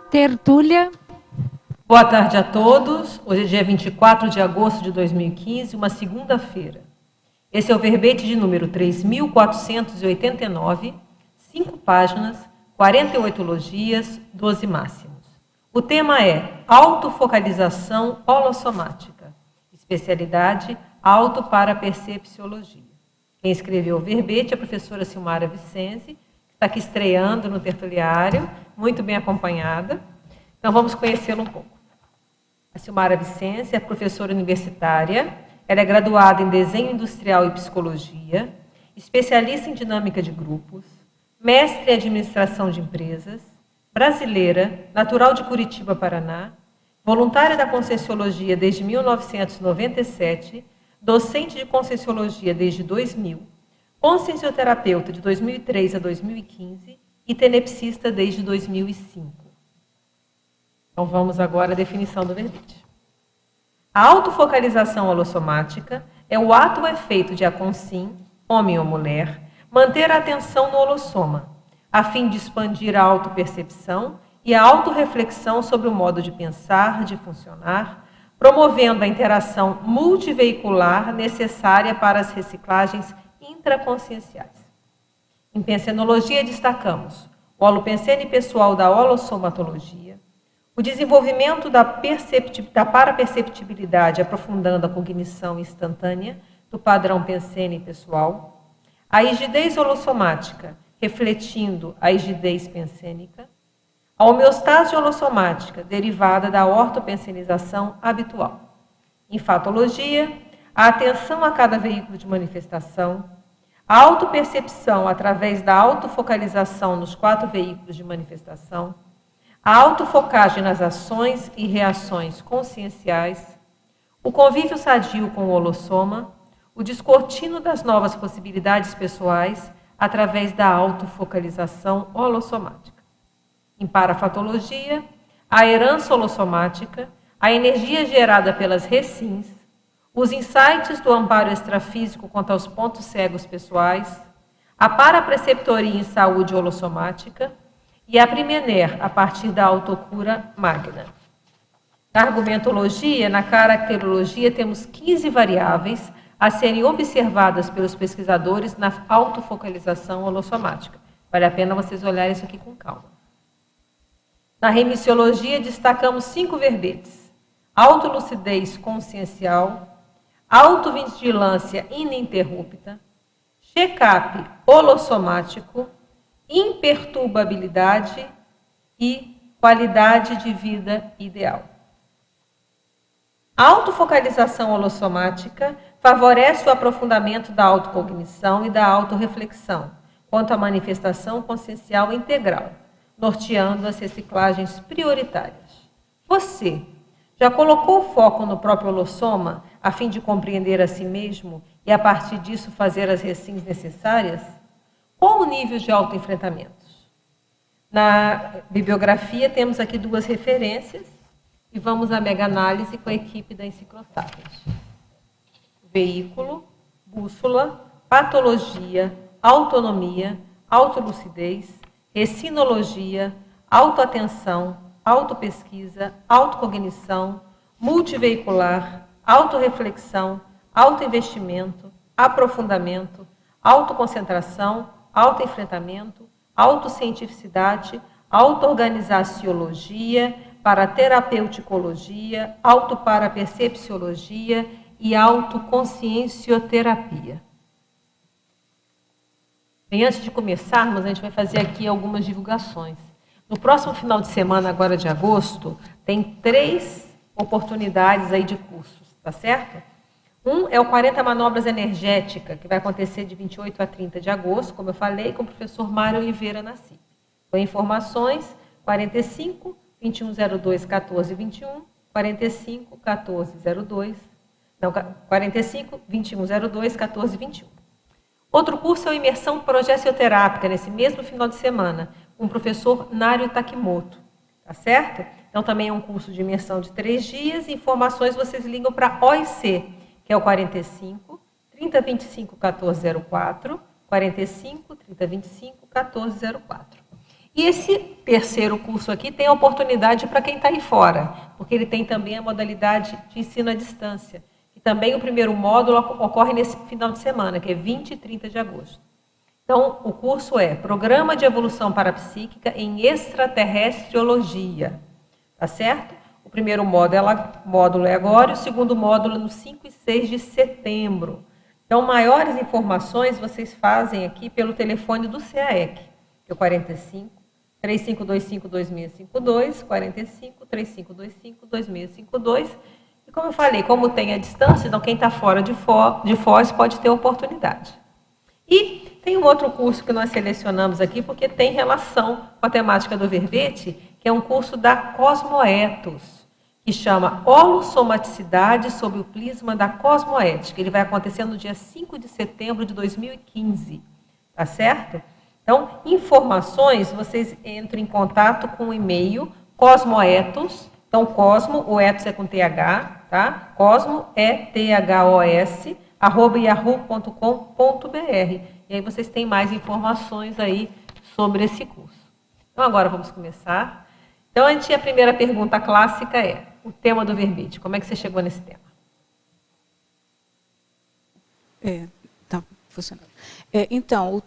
Tertúlia. Boa tarde a todos. Hoje é dia 24 de agosto de 2015, uma segunda-feira. Esse é o verbete de número 3.489, 5 páginas, 48 logias, 12 máximos. O tema é autofocalização holossomática, especialidade autoparapercepciologia. Quem escreveu o verbete é a professora Silmara Vicenzi, que está aqui estreando no tertuliário, muito bem acompanhada. Então vamos conhecê-la um pouco. A Silmara Vicenzi é professora universitária, ela é graduada em Desenho Industrial e Psicologia, especialista em Dinâmica de Grupos, mestre em Administração de Empresas, brasileira, natural de Curitiba, Paraná, voluntária da Conscienciologia desde 1997, docente de Conscienciologia desde 2000, consciencioterapeuta de 2003 a 2015 e tenepsista desde 2005. Então vamos agora à definição do verbete. A autofocalização holossomática é o ato ou efeito de a consim, homem ou mulher, manter a atenção no holossoma, a fim de expandir a autopercepção e a autorreflexão sobre o modo de pensar, de funcionar, promovendo a interação multiveicular necessária para as reciclagens intraconscienciais. Em pensenologia destacamos o holopensene pessoal da holossomatologia, o desenvolvimento da paraperceptibilidade aprofundando a cognição instantânea do padrão pensene pessoal, a rigidez holossomática refletindo a rigidez pensênica, a homeostase holossomática derivada da ortopensenização habitual. Em fatologia, a atenção a cada veículo de manifestação, a autopercepção através da autofocalização nos 4 veículos de manifestação, a autofocagem nas ações e reações conscienciais, o convívio sadio com o holossoma, o descortino das novas possibilidades pessoais através da autofocalização holossomática. Em parafatologia, a herança holossomática, a energia gerada pelas recins, os insights do amparo extrafísico quanto aos pontos cegos pessoais, a parapreceptoria em saúde holossomática, e a Primener, a partir da autocura magna. Na argumentologia, na caracterologia, temos 15 variáveis a serem observadas pelos pesquisadores na autofocalização holossomática. Vale a pena vocês olharem isso aqui com calma. Na remissiologia, destacamos 5 verbetes: autolucidez consciencial, autovigilância ininterrupta, check-up holossomático, imperturbabilidade e qualidade de vida ideal. A autofocalização holossomática favorece o aprofundamento da autocognição e da autorreflexão quanto à manifestação consciencial integral, norteando as reciclagens prioritárias. Você já colocou o foco no próprio holossoma a fim de compreender a si mesmo e a partir disso fazer as recins necessárias? Qual o nível de autoenfrentamentos? Na bibliografia temos aqui 2 referências e vamos à mega-análise com a equipe da Enciclopédia. Veículo, bússola, patologia, autonomia, autolucidez, recinologia, autoatenção, autopesquisa, autocognição, multiveicular, autorreflexão, autoinvestimento, aprofundamento, autoconcentração, autoenfrentamento, autocientificidade, autoorganizaciologia, paraterapeuticologia, autoparapercepciologia e autoconsciencioterapia. Bem, antes de começarmos, a gente vai fazer aqui algumas divulgações. No próximo final de semana, agora de agosto, tem 3 oportunidades aí de cursos, tá certo? Um é o 40 Manobras Energética, que vai acontecer de 28 a 30 de agosto, como eu falei, com o professor Mário Oliveira na CIP. Com informações, 45 2102 1421, 45 1402, não, 45 2102 1421. Outro curso é o Imersão Progessioterápica, nesse mesmo final de semana, com o professor Nário Takimoto, tá certo? Então também é um curso de imersão de 3 dias, informações vocês ligam para OIC, que é o 45 3025 1404, 45 3025 1404. E esse terceiro curso aqui tem a oportunidade para quem está aí fora, porque ele tem também a modalidade de ensino à distância. E também o primeiro módulo ocorre nesse final de semana, que é 20 e 30 de agosto. Então, o curso é Programa de Evolução Parapsíquica em Extraterrestriologia. Tá certo? O primeiro módulo é agora e o segundo módulo é no 5 e 6 de setembro. Então, maiores informações vocês fazem aqui pelo telefone do CAEC, que é o 45 3525-2652, 45 3525-2652. E como eu falei, como tem a distância, então quem está fora de Foz pode ter oportunidade. E tem um outro curso que nós selecionamos aqui, porque tem relação com a temática do verbete, que é um curso da Cosmoethos, que chama Holossomaticidade sob o prisma da cosmoética. Ele vai acontecer no dia 5 de setembro de 2015, tá certo? Então, informações, vocês entram em contato com o e-mail Cosmoethos, então Cosmo, o ethos é com TH, tá? Cosmo, ETHOS, @yahoo.com.br. E aí vocês têm mais informações aí sobre esse curso. Então, agora vamos começar. Então, a primeira pergunta clássica é o tema do verbete. Como é que você chegou nesse tema? Tá funcionando. Então,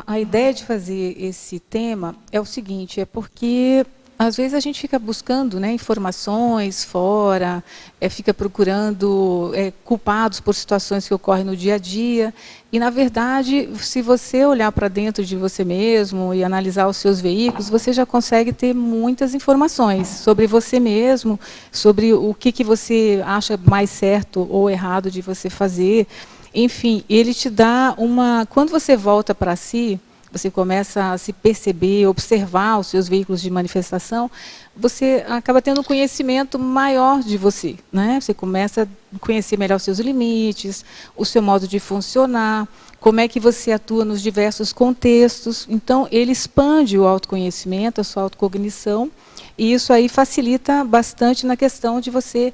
a ideia de fazer esse tema é o seguinte, é porque às vezes a gente fica buscando, né, informações fora, fica procurando culpados por situações que ocorrem no dia a dia. E, na verdade, se você olhar para dentro de você mesmo e analisar os seus veículos, você já consegue ter muitas informações sobre você mesmo, sobre o que você acha mais certo ou errado de você fazer. Enfim, ele te dá uma... Quando você volta para si, você começa a se perceber, observar os seus veículos de manifestação, você acaba tendo um conhecimento maior de você, né? Você começa a conhecer melhor os seus limites, o seu modo de funcionar, como é que você atua nos diversos contextos. Então, ele expande o autoconhecimento, a sua autocognição, e isso aí facilita bastante na questão de você,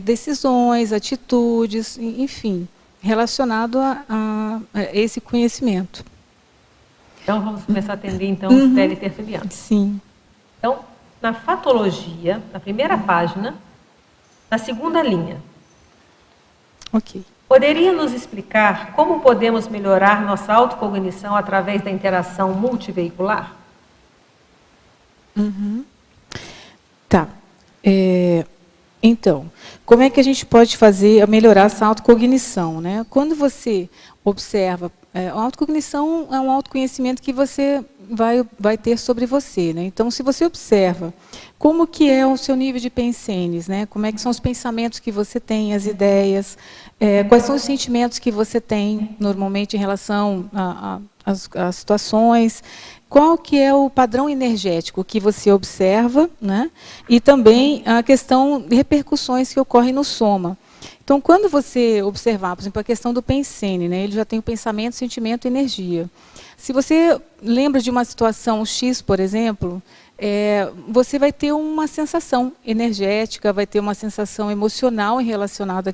decisões, atitudes, enfim, relacionado a esse conhecimento. Então, vamos começar a atender, então, os teletertulianos. Sim. Então, na fatologia, na primeira página, na segunda linha. Ok. Poderia nos explicar como podemos melhorar nossa autocognição através da interação multiveicular? Tá. Então, como é que a gente pode melhorar essa autocognição, né? Quando você observa, a autocognição é um autoconhecimento que você vai ter sobre você, né? Então, se você observa como que é o seu nível de pensenes, né? Como é que são os pensamentos que você tem, as ideias, quais são os sentimentos que você tem normalmente em relação às situações, qual que é o padrão energético que você observa, né? E também a questão de repercussões que ocorrem no soma. Então, quando você observar, por exemplo, a questão do pensene, né? Ele já tem o pensamento, sentimento e energia. Se você lembra de uma situação X, por exemplo, você vai ter uma sensação energética, vai ter uma sensação emocional relacionada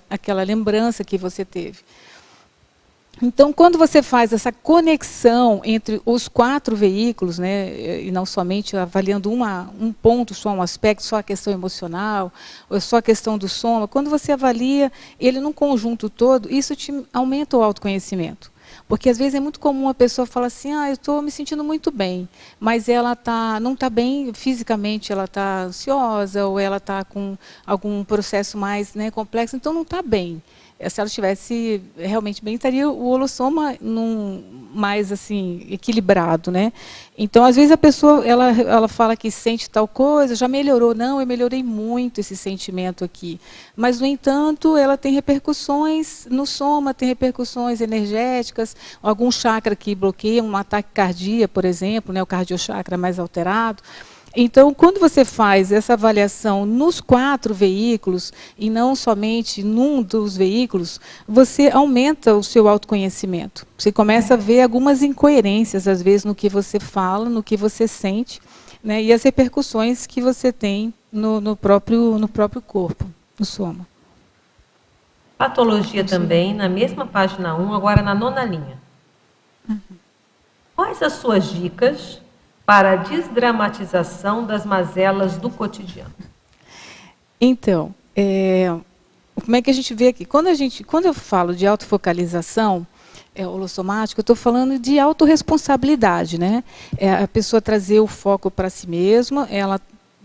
àquela lembrança que você teve. Então, quando você faz essa conexão entre os 4 veículos, né, e não somente avaliando um ponto, só um aspecto, só a questão emocional, ou só a questão do soma, quando você avalia ele num conjunto todo, isso te aumenta o autoconhecimento. Porque, às vezes, é muito comum a pessoa falar assim, eu estou me sentindo muito bem, mas ela não está bem fisicamente, ela está ansiosa, ou ela está com algum processo mais, né, complexo, então não está bem. Se ela estivesse realmente bem, estaria o holossoma mais assim, equilibrado, né? Então, às vezes, a pessoa ela fala que sente tal coisa, já melhorou. Não, eu melhorei muito esse sentimento aqui. Mas, no entanto, ela tem repercussões no soma, tem repercussões energéticas, algum chakra que bloqueia, um ataque cardíaco, por exemplo, né, o cardiochakra mais alterado. Então, quando você faz essa avaliação nos 4 veículos, e não somente num dos veículos, você aumenta o seu autoconhecimento. Você começa a ver algumas incoerências, às vezes, no que você fala, no que você sente, né, e as repercussões que você tem no próprio corpo, no soma. Patologia também, na mesma página 1, agora na 9ª linha. Quais as suas dicas para a desdramatização das mazelas do cotidiano. Então, como é que a gente vê aqui? Quando eu falo de autofocalização holossomática, eu estou falando de autorresponsabilidade, né? A pessoa trazer o foco para si mesma, ela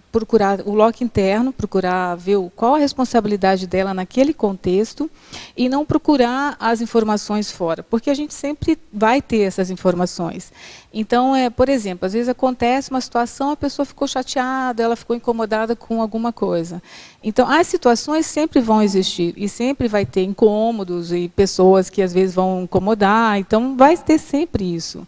procurar o loco interno, procurar ver qual a responsabilidade dela naquele contexto e não procurar as informações fora, porque a gente sempre vai ter essas informações. Então, por exemplo, às vezes acontece uma situação, a pessoa ficou chateada, ela ficou incomodada com alguma coisa. Então, as situações sempre vão existir e sempre vai ter incômodos e pessoas que às vezes vão incomodar, então vai ter sempre isso.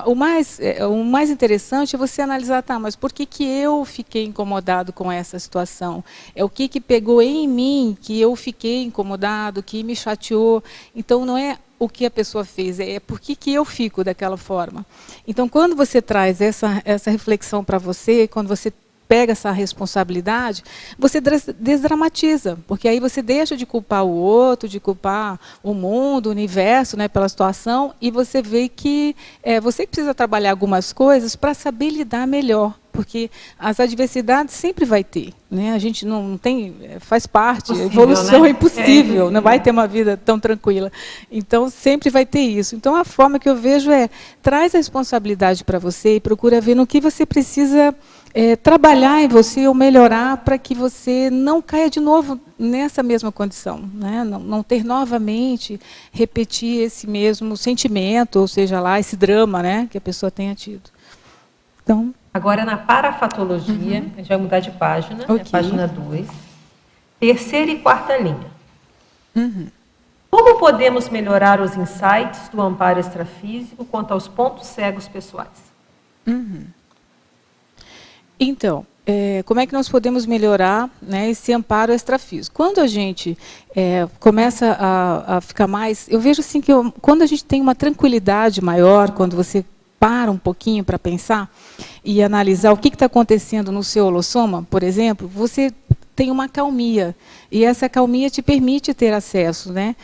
O mais interessante é você analisar, tá, mas por que eu fiquei incomodado com essa situação? O que pegou em mim que eu fiquei incomodado, que me chateou? Então, não é o que a pessoa fez, é por que eu fico daquela forma. Então, quando você traz essa reflexão para você, quando você pega essa responsabilidade, você desdramatiza, porque aí você deixa de culpar o outro, de culpar o mundo, o universo, né, pela situação, e você vê que você precisa trabalhar algumas coisas para saber lidar melhor, porque as adversidades sempre vai ter, né? A gente não tem, faz parte, a evolução, né? É impossível, não vai ter uma vida tão tranquila. Então, sempre vai ter isso. Então, a forma que eu vejo traz a responsabilidade para você e procura ver no que você precisa trabalhar em você ou melhorar para que você não caia de novo nessa mesma condição, né? Não ter novamente, repetir esse mesmo sentimento, ou seja lá, esse drama, né, que a pessoa tenha tido. Então, agora, na parafatologia, a gente vai mudar de página, okay. Página 2, terceira e quarta linha. Como podemos melhorar os insights do amparo extrafísico quanto aos pontos cegos pessoais? Então, como é que nós podemos melhorar, né, esse amparo extrafísico? Quando a gente começa a ficar mais... Eu vejo assim que quando a gente tem uma tranquilidade maior, quando você para um pouquinho para pensar e analisar o que está acontecendo no seu holossoma, por exemplo, você tem uma acalmia. E essa acalmia te permite ter acesso, né?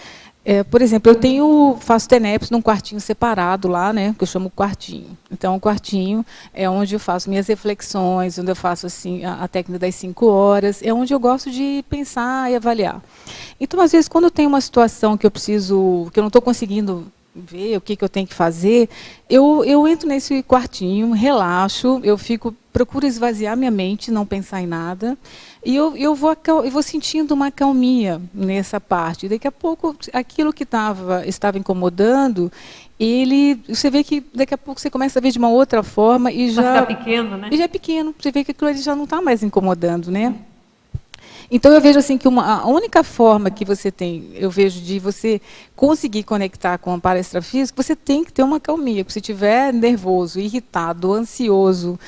Por exemplo, eu faço TENEPS num quartinho separado lá, né, que eu chamo quartinho. Então, o quartinho é onde eu faço minhas reflexões, onde eu faço assim, a técnica das 5 horas, é onde eu gosto de pensar e avaliar. Então, às vezes, quando eu tenho uma situação que eu não estou conseguindo ver o que eu tenho que fazer, eu entro nesse quartinho, relaxo, procuro esvaziar minha mente, não pensar em nada, e eu vou sentindo uma calmia nessa parte. Daqui a pouco, aquilo que estava incomodando, você vê que daqui a pouco você começa a ver de uma outra forma e já... Fica pequeno, né? E já é pequeno, você vê que aquilo ali já não está mais incomodando, né? Então, eu vejo assim que a única forma que você tem, eu vejo, de você conseguir conectar com o amparo extrafísico, você tem que ter uma calmia. Porque se estiver nervoso, irritado, ansioso,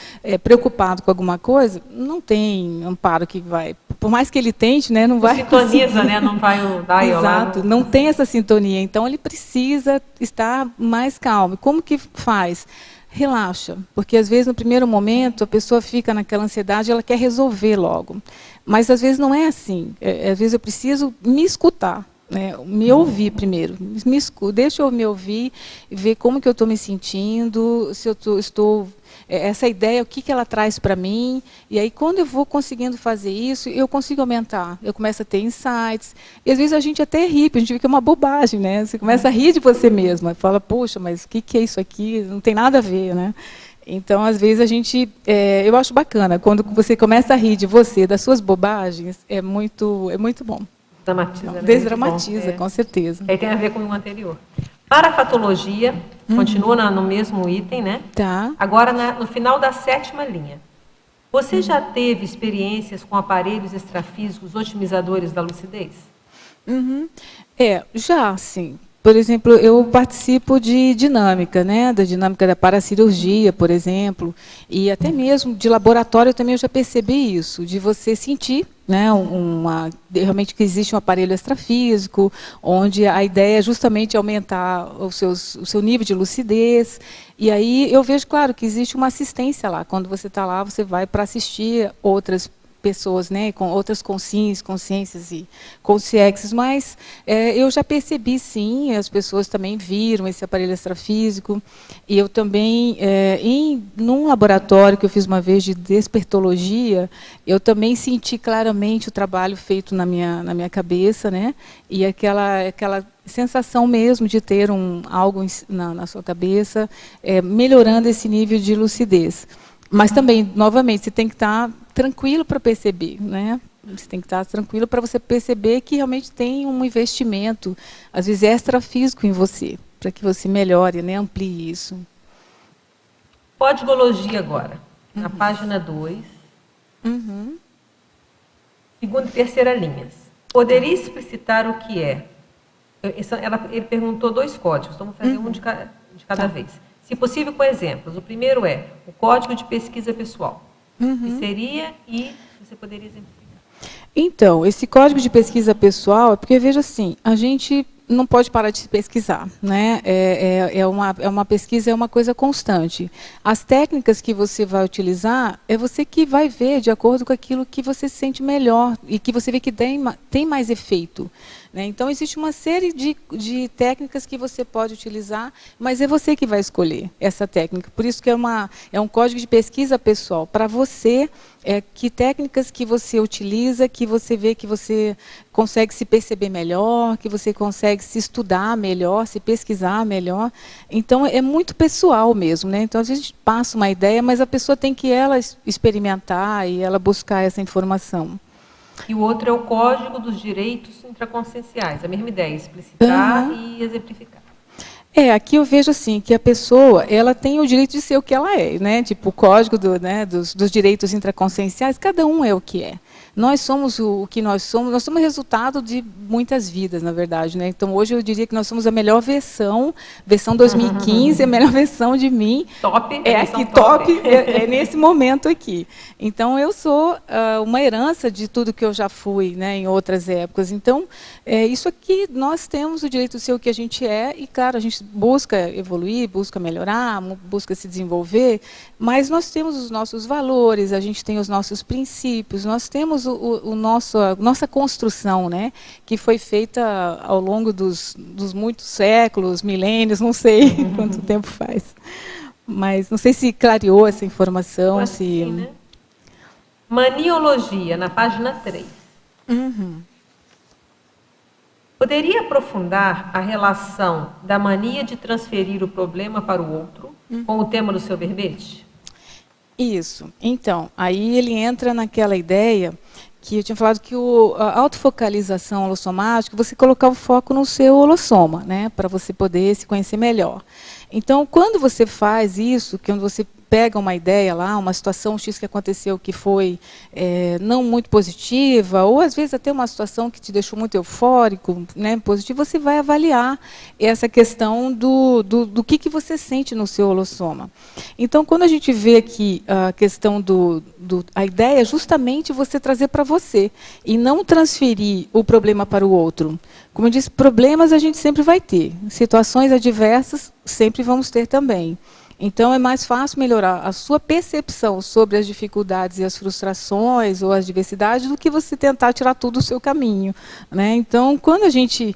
preocupado com alguma coisa, não tem amparo que vai... Por mais que ele tente, né, não vai sintoniza, conseguir. Né? Não vai dar. Exato, não tem essa sintonia. Então, ele precisa estar mais calmo. Como que faz? Relaxa, porque às vezes no primeiro momento a pessoa fica naquela ansiedade, ela quer resolver logo. Mas às vezes não é assim. Às vezes eu preciso me escutar, né? Me ouvir primeiro. Deixa eu me ouvir, ver como que eu estou me sentindo, se eu estou essa ideia, o que ela traz para mim. E aí, quando eu vou conseguindo fazer isso, eu consigo aumentar. Eu começo a ter insights. E às vezes a gente até ri, a gente vê que é uma bobagem, né? Você começa a rir de você mesma. Fala, poxa, mas o que é isso aqui? Não tem nada a ver, né? Então, às vezes, eu acho bacana, quando você começa a rir de você, das suas bobagens, é muito bom. Desdramatiza, né? Desdramatiza, com certeza. Aí tem a ver com o anterior. Parafatologia, continua no mesmo item, né? Tá. Agora, no final da 7ª linha. Você já teve experiências com aparelhos extrafísicos otimizadores da lucidez? Já, sim. Por exemplo, eu participo de dinâmica, né? Da dinâmica da paracirurgia, por exemplo, e até mesmo de laboratório também eu já percebi isso, de você sentir, né, realmente que existe um aparelho extrafísico, onde a ideia é justamente aumentar o seu nível de lucidez. E aí eu vejo, claro, que existe uma assistência lá. Quando você está lá, você vai para assistir outras pessoas, né, com outras consciências e consciências, mas eu já percebi, sim, as pessoas também viram esse aparelho extrafísico, e eu também, num laboratório que eu fiz uma vez de despertologia, eu também senti claramente o trabalho feito na minha cabeça, né, e aquela sensação mesmo de ter algo na sua cabeça, melhorando esse nível de lucidez. Mas também, novamente, você tem que estar tranquilo para perceber, né? Você tem que estar tranquilo para você perceber que realmente tem um investimento, às vezes extrafísico em você, para que você melhore, né? Amplie isso. Codigologia agora, na página 2, segunda e terceira linhas. Poderia explicitar o que é? Ele perguntou 2 códigos, então vamos fazer um de cada vez. Se possível, com exemplos. O primeiro é o Código de Pesquisa Pessoal. Que seria e você poderia exemplificar? Então, esse Código de Pesquisa Pessoal, porque, veja assim, a gente não pode parar de pesquisar, né? É uma pesquisa, é uma coisa constante. As técnicas que você vai utilizar, é você que vai ver de acordo com aquilo que você se sente melhor e que você vê que tem mais efeito. Né? Então, existe uma série de técnicas que você pode utilizar, mas é você que vai escolher essa técnica. Por isso que é um código de pesquisa pessoal. Para você, que técnicas que você utiliza, que você vê que você consegue se perceber melhor, que você consegue se estudar melhor, se pesquisar melhor. Então, é muito pessoal mesmo. Né? Então, a gente passa uma ideia, mas a pessoa tem que ela experimentar e ela buscar essa informação. E o outro é o Código dos Direitos Intraconscienciais. A mesma ideia, explicitar e exemplificar. Aqui eu vejo assim, que a pessoa, ela tem o direito de ser o que ela é, né? Tipo, o código dos direitos intraconscienciais, cada um é o que é. Nós somos o que nós somos resultado de muitas vidas, na verdade, né? Então, hoje eu diria que nós somos a melhor versão 2015, a melhor versão de mim. Top, aqui, top, é nesse momento aqui. Então, eu sou uma herança de tudo que eu já fui, né, em outras épocas. Então, isso aqui, nós temos o direito de ser o que a gente é, e, claro, a gente busca evoluir, busca melhorar, busca se desenvolver, mas nós temos os nossos valores, a gente tem os nossos princípios, nós temos a nossa construção, né, que foi feita ao longo dos muitos séculos, milênios, não sei quanto tempo faz. Mas não sei se clareou essa informação. Assim, né? Maniologia, na página 3. Poderia aprofundar a relação da mania de transferir o problema para o outro com o tema do seu verbete? Isso. Então, aí ele entra naquela ideia que eu tinha falado que a autofocalização holossomática, você colocar o foco no seu holossoma, né, para você poder se conhecer melhor. Então, quando você faz isso, quando você pega uma ideia lá, uma situação X que aconteceu que foi não muito positiva, ou às vezes até uma situação que te deixou muito eufórico, né, positivo, você vai avaliar essa questão do que você sente no seu holossoma. Então, quando a gente vê aqui a questão a ideia é justamente você trazer para você, e não transferir o problema para o outro. Como eu disse, problemas a gente sempre vai ter, situações adversas sempre vamos ter também. Então, é mais fácil melhorar a sua percepção sobre as dificuldades e as frustrações ou as diversidades do que você tentar tirar tudo do seu caminho. Né? Então, quando a gente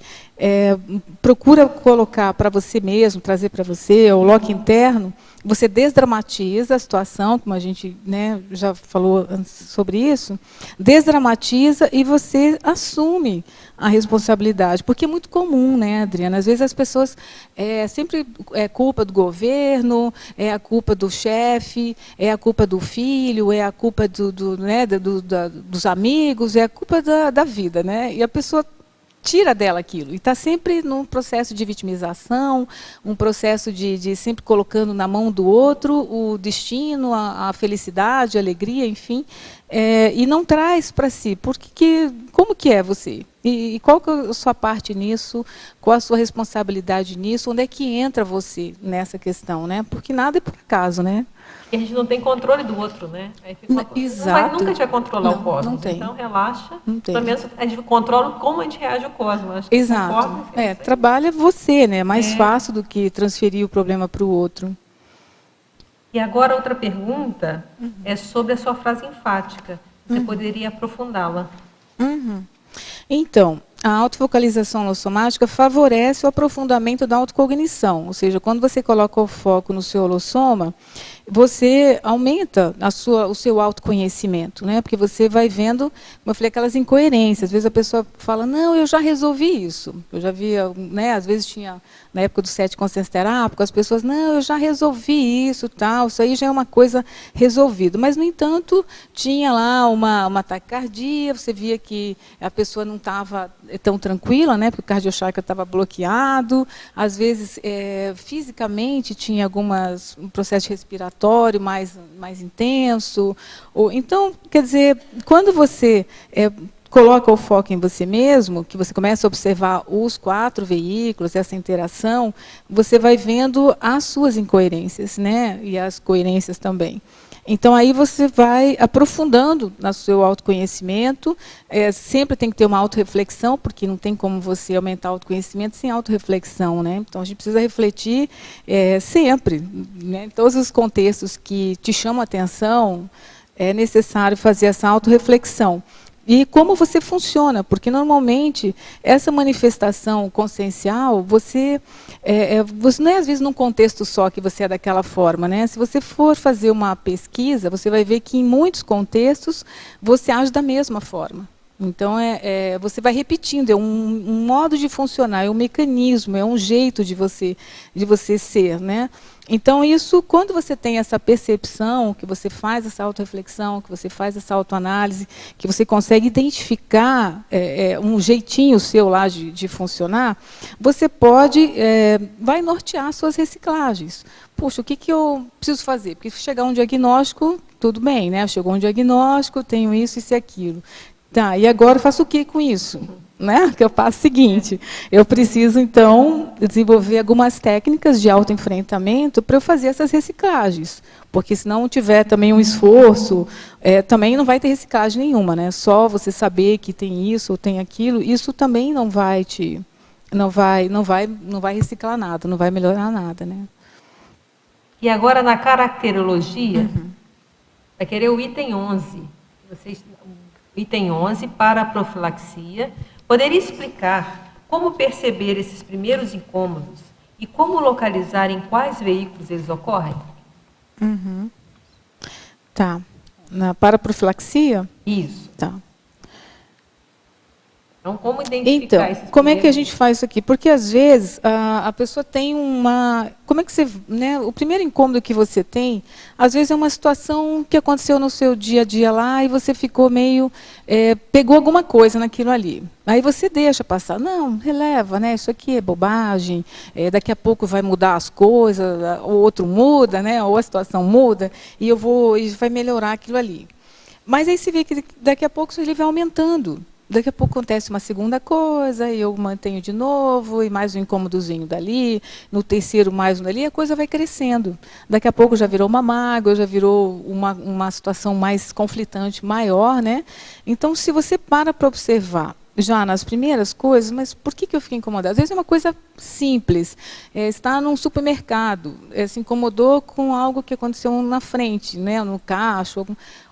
procura colocar para você mesmo, trazer para você o loco interno, você desdramatiza a situação, como a gente, né, já falou sobre isso, desdramatiza e você assume a responsabilidade, porque é muito comum, né, Adriana? Às vezes as pessoas sempre é culpa do governo, é a culpa do chefe, é a culpa do filho, é a culpa dos amigos, é a culpa da vida, né? E a pessoa tira dela aquilo. E está sempre num processo de vitimização, um processo de sempre colocando na mão do outro o destino, a felicidade, a alegria, enfim, e não traz para si. Como que é você? E qual que é a sua parte nisso? Qual a sua responsabilidade nisso? Onde é que entra você nessa questão? Né? Porque nada é por acaso, né? E a gente não tem controle do outro, né? Aí fica Exato. Nunca a gente vai controlar o cosmos. Não tem. Então, relaxa. Não tem. Pelo menos a gente controla como a gente reage ao cosmos. Acho que exato. Trabalha você, né? É mais fácil do que transferir o problema para o outro. E agora outra pergunta é sobre a sua frase enfática. Você poderia aprofundá-la. Então, a autovocalização holossomática favorece o aprofundamento da autocognição, ou seja, quando você coloca o foco no seu holossoma, você aumenta o seu autoconhecimento, né? Porque você vai vendo, como eu falei, aquelas incoerências. Às vezes a pessoa fala, não, eu já resolvi isso. Eu já via, né? Às vezes tinha, na época do 7 consciência terápico, as pessoas, não, eu já resolvi isso, tal, isso aí já é uma coisa resolvida. Mas, no entanto, tinha lá uma taquicardia, você via que a pessoa não estava tão tranquila, né? Porque o cardiochakra estava bloqueado, às vezes, fisicamente, tinha um processo respiratório mais intenso. Então, quer dizer, quando você coloca o foco em você mesmo, que você começa a observar os 4 veículos, essa interação, você vai vendo as suas incoerências, né? E as coerências também. Então, aí você vai aprofundando no seu autoconhecimento. Sempre tem que ter uma autorreflexão, porque não tem como você aumentar o autoconhecimento sem autorreflexão, né? Então, a gente precisa refletir sempre, né? Em todos os contextos que te chamam a atenção, é necessário fazer essa autorreflexão. E como você funciona, porque normalmente essa manifestação consciencial, você não é às vezes num contexto só que você é daquela forma, né? Se você for fazer uma pesquisa, você vai ver que em muitos contextos você age da mesma forma. Então, você vai repetindo, é um modo de funcionar, é um mecanismo, é um jeito de você ser, né? Então, isso, quando você tem essa percepção, que você faz essa autorreflexão, que você faz essa autoanálise, que você consegue identificar um jeitinho seu lá de funcionar, você vai nortear suas reciclagens. Puxa, o que eu preciso fazer? Porque se chegar um diagnóstico, tudo bem, né? Chegou um diagnóstico, tenho isso e aquilo. Tá, e agora eu faço o que com isso? Né? Que eu faço o seguinte, eu preciso, então, desenvolver algumas técnicas de autoenfrentamento para eu fazer essas reciclagens. Porque, se não tiver também um esforço, também não vai ter reciclagem nenhuma, né? Só você saber que tem isso ou tem aquilo, isso também não vai reciclar nada, não vai melhorar nada, né? E agora, na caracterologia, vai querer o item 11. Item 11, para a profilaxia. Poderia explicar como perceber esses primeiros incômodos e como localizar em quais veículos eles ocorrem? Tá. Para a profilaxia? Isso. Tá. Então, como identificar esses como é que a gente faz isso aqui? Porque, às vezes, a pessoa tem como é que você... Né, o primeiro incômodo que você tem, às vezes, é uma situação que aconteceu no seu dia a dia lá e você ficou meio... pegou alguma coisa naquilo ali. Aí você deixa passar. Não, releva, né? Isso aqui é bobagem, daqui a pouco vai mudar as coisas, o outro muda, né? Ou a situação muda, e vai melhorar aquilo ali. Mas aí você vê que daqui a pouco ele vai aumentando. Daqui a pouco acontece uma segunda coisa, e eu mantenho de novo, e mais um incômodozinho dali, no terceiro mais um dali, a coisa vai crescendo. Daqui a pouco já virou uma mágoa, já virou uma situação mais conflitante, maior, né? Então, se você para observar, já nas primeiras coisas, mas por que eu fiquei incomodada? Às vezes é uma coisa simples, está num supermercado, se incomodou com algo que aconteceu na frente, né, no caixa,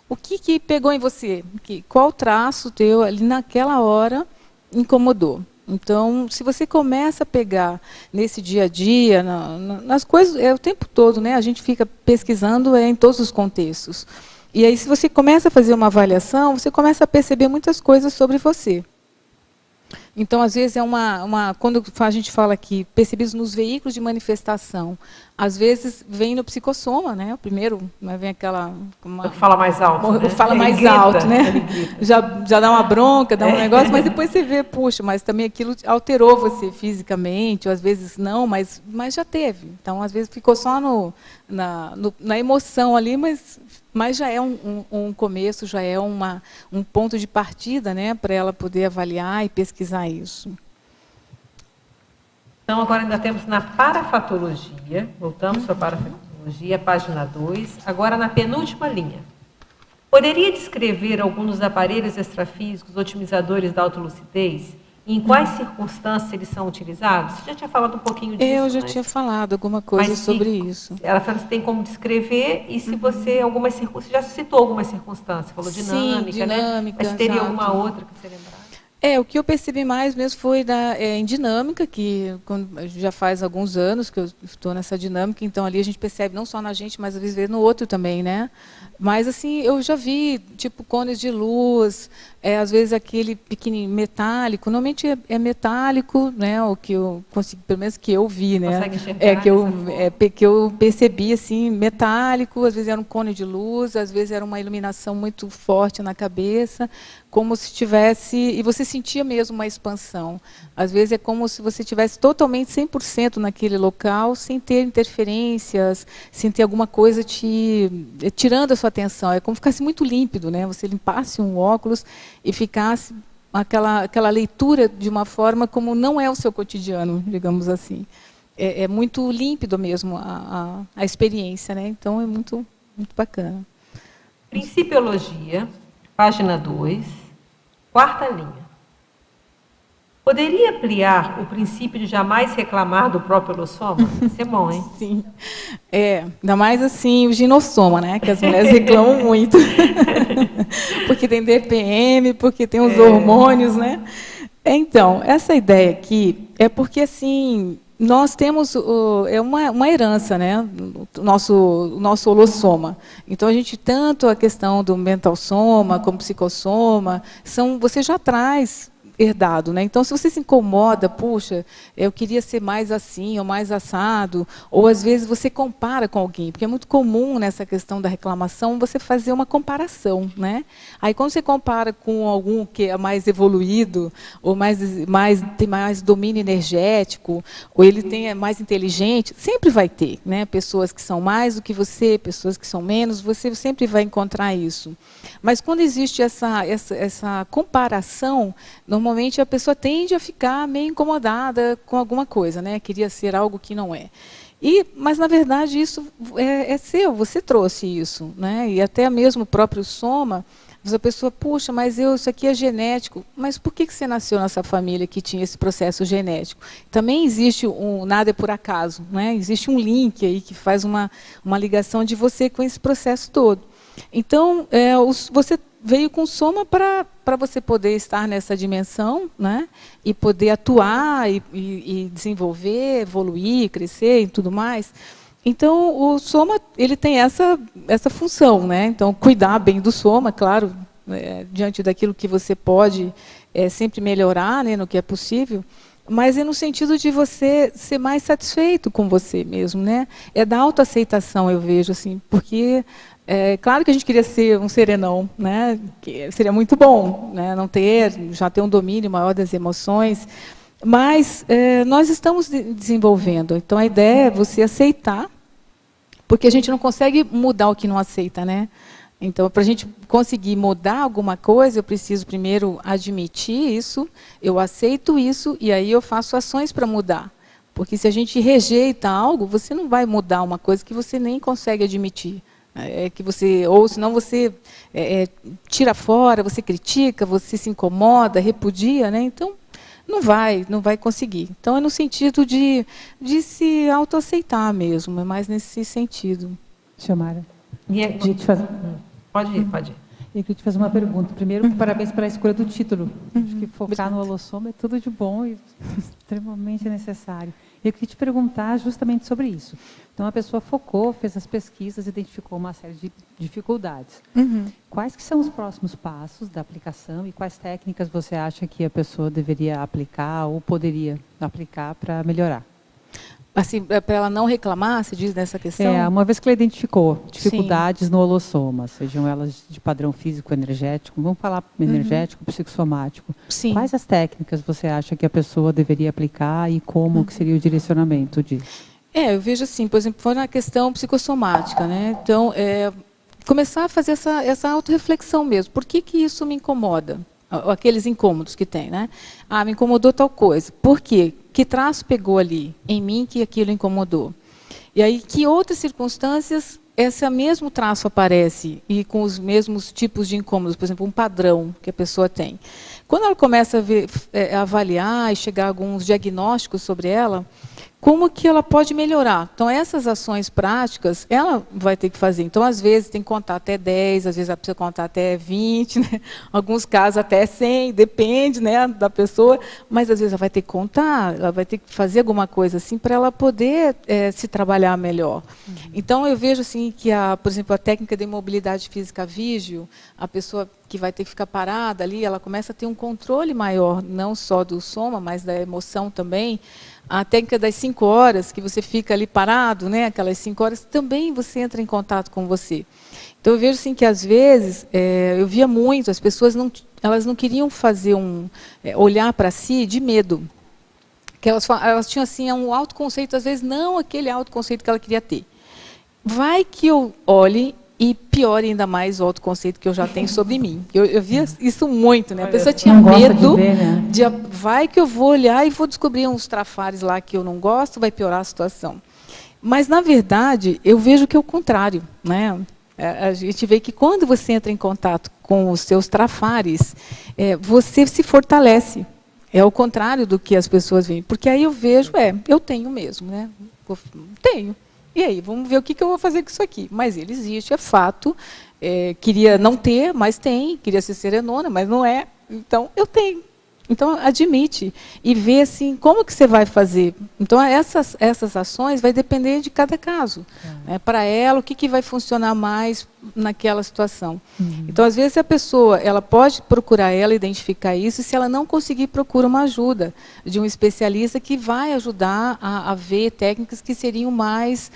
o que pegou em você? Qual traço teu ali naquela hora incomodou? Então, se você começa a pegar nesse dia a dia, nas coisas, o tempo todo, né? A gente fica pesquisando em todos os contextos. E aí, se você começa a fazer uma avaliação, você começa a perceber muitas coisas sobre você. Então, às vezes, quando a gente fala aqui, percebidos nos veículos de manifestação, às vezes vem no psicossoma, né? O primeiro, vem aquela... Fala mais alto, né? Fala mais grita, alto, né? Já dá uma bronca, dá um negócio, mas depois você vê, puxa, mas também aquilo alterou você fisicamente, ou às vezes não, mas já teve. Então, às vezes, ficou só na emoção ali, mas já é um começo, já é um ponto de partida, né, para ela poder avaliar e pesquisar isso. Então, agora ainda temos na parafatologia, voltamos para a parafatologia, página 2, agora na penúltima linha. Poderia descrever alguns dos aparelhos extrafísicos otimizadores da autolucidez Em quais circunstâncias eles são utilizados? Você já tinha falado um pouquinho disso. Eu já tinha falado alguma coisa sobre isso. Ela falou que você tem como descrever e se você você já citou algumas circunstâncias, falou dinâmica, sim, dinâmica, né? Mas teria exato. alguma outra que você lembrar? O que eu percebi mais mesmo foi em dinâmica, que já faz alguns anos que eu estou nessa dinâmica, então ali a gente percebe não só na gente, mas às vezes no outro também, né? Mas assim, eu já vi, tipo, cones de luz, às vezes aquele pequenininho metálico, normalmente é metálico, né? O que eu consegui, pelo menos que eu vi, né? Consegue enxergar que eu percebi assim, metálico, às vezes era um cone de luz, às vezes era uma iluminação muito forte na cabeça, como se tivesse, e você sentia mesmo uma expansão. Às vezes é como se você estivesse totalmente 100% naquele local, sem ter interferências, sem ter alguma coisa tirando a sua atenção. É como se ficasse muito límpido, né? Você limpasse um óculos e ficasse aquela leitura de uma forma como não é o seu cotidiano, digamos assim. É muito límpido mesmo a experiência, né? Então é muito, muito bacana. Principiologia, página 2. Quarta linha. Poderia ampliar o princípio de jamais reclamar do próprio holossoma? Isso é bom, hein? Sim. Ainda mais assim, o ginossoma, né? Que as mulheres reclamam muito. Porque tem DPM, porque tem os hormônios, né? Então, essa ideia aqui é porque, assim, nós temos uma herança, né? O nosso holossoma. Então, a gente, tanto a questão do mental soma, como psicossoma, você já traz herdado, né? Então, se você se incomoda, puxa, eu queria ser mais assim, ou mais assado, ou às vezes você compara com alguém, porque é muito comum nessa questão da reclamação você fazer uma comparação, né? Aí, quando você compara com algum que é mais evoluído, ou tem mais domínio energético, ou ele é mais inteligente, sempre vai ter, né? Pessoas que são mais do que você, pessoas que são menos, você sempre vai encontrar isso. Mas quando existe essa comparação, normalmente a pessoa tende a ficar meio incomodada com alguma coisa, né? Queria ser algo que não é. Mas, na verdade, isso é seu, você trouxe isso, né? E até mesmo o próprio soma, a pessoa, puxa, mas isso aqui é genético. Mas por que você nasceu nessa família que tinha esse processo genético? Também existe nada é por acaso, né? Existe um link aí que faz uma ligação de você com esse processo todo. Então, você veio com soma para você poder estar nessa dimensão, né? E poder atuar e desenvolver, evoluir, crescer e tudo mais. Então, o soma ele tem essa função, né? Então, cuidar bem do soma, claro, diante daquilo que você pode sempre melhorar, né, no que é possível, mas é no sentido de você ser mais satisfeito com você mesmo, né? É da autoaceitação, eu vejo, assim, porque claro que a gente queria ser um serenão, né? Que seria muito bom, né? Já ter um domínio maior das emoções, mas nós estamos desenvolvendo. Então a ideia é você aceitar, porque a gente não consegue mudar o que não aceita, né? Então, para a gente conseguir mudar alguma coisa, eu preciso primeiro admitir isso, eu aceito isso e aí eu faço ações para mudar. Porque se a gente rejeita algo, você não vai mudar uma coisa que você nem consegue admitir. Ou senão você tira fora, você critica, você se incomoda, repudia, né? Então não vai conseguir. Então é no sentido de se autoaceitar mesmo, é mais nesse sentido. Xiomara, pode ir. Eu queria te fazer uma pergunta. Primeiro, parabéns pela escolha do título. Acho que focar no holossoma é tudo de bom e extremamente necessário. Eu queria te perguntar justamente sobre isso. Então, a pessoa focou, fez as pesquisas, identificou uma série de dificuldades. Uhum. Quais que são os próximos passos da aplicação e quais técnicas você acha que a pessoa deveria aplicar ou poderia aplicar para melhorar? Assim, para ela não reclamar, se diz nessa questão? Uma vez que ela identificou dificuldades no holossoma, sejam elas de padrão físico-energético, vamos falar energético, psicossomático. Sim. Quais as técnicas você acha que a pessoa deveria aplicar e como que seria o direcionamento disso? Eu vejo assim, por exemplo, foi na questão psicossomática, né? Então, começar a fazer essa autorreflexão mesmo. Por que isso me incomoda? Aqueles incômodos que tem, né? Me incomodou tal coisa. Por quê? Que traço pegou ali em mim que aquilo incomodou? E aí, que outras circunstâncias esse mesmo traço aparece e com os mesmos tipos de incômodos, por exemplo, um padrão que a pessoa tem, quando ela começa a ver, avaliar e chegar a alguns diagnósticos sobre ela, como que ela pode melhorar? Então, essas ações práticas, ela vai ter que fazer. Então, às vezes, tem que contar até 10, às vezes ela precisa contar até 20, né? Alguns casos até 100, depende, né, da pessoa, mas às vezes ela vai ter que contar, ela vai ter que fazer alguma coisa assim para ela poder se trabalhar melhor. Então, eu vejo assim que, por exemplo, a técnica de mobilidade física vígio, a pessoa que vai ter que ficar parada ali, ela começa a ter um controle maior, não só do soma, mas da emoção também. A técnica das 5 horas, que você fica ali parado, né, aquelas 5 horas, também você entra em contato com você. Então, eu vejo assim, que, às vezes, eu via muito, as pessoas elas não queriam fazer olhar para si de medo. Que elas tinham assim, um autoconceito, às vezes, não aquele autoconceito que ela queria ter. Vai que eu olhe e piore ainda mais o autoconceito que eu já tenho sobre mim. Eu via isso muito, né? A pessoa tinha medo de vai que eu vou olhar e vou descobrir uns trafares lá que eu não gosto, vai piorar a situação. Mas, na verdade, eu vejo que é o contrário, né? A gente vê que quando você entra em contato com os seus trafares, você se fortalece. É o contrário do que as pessoas veem. Porque aí eu vejo, eu tenho mesmo, né? Tenho. E aí, vamos ver o que eu vou fazer com isso aqui. Mas ele existe, é fato. Queria não ter, mas tem. Queria ser serenona, mas não é. Então, eu tenho. Então, admite e vê assim, como que você vai fazer. Então, essas ações vai depender de cada caso. Para ela, o que vai funcionar mais naquela situação. Então, às vezes, a pessoa ela pode procurar identificar isso, e se ela não conseguir, procura uma ajuda de um especialista que vai ajudar a ver técnicas que seriam mais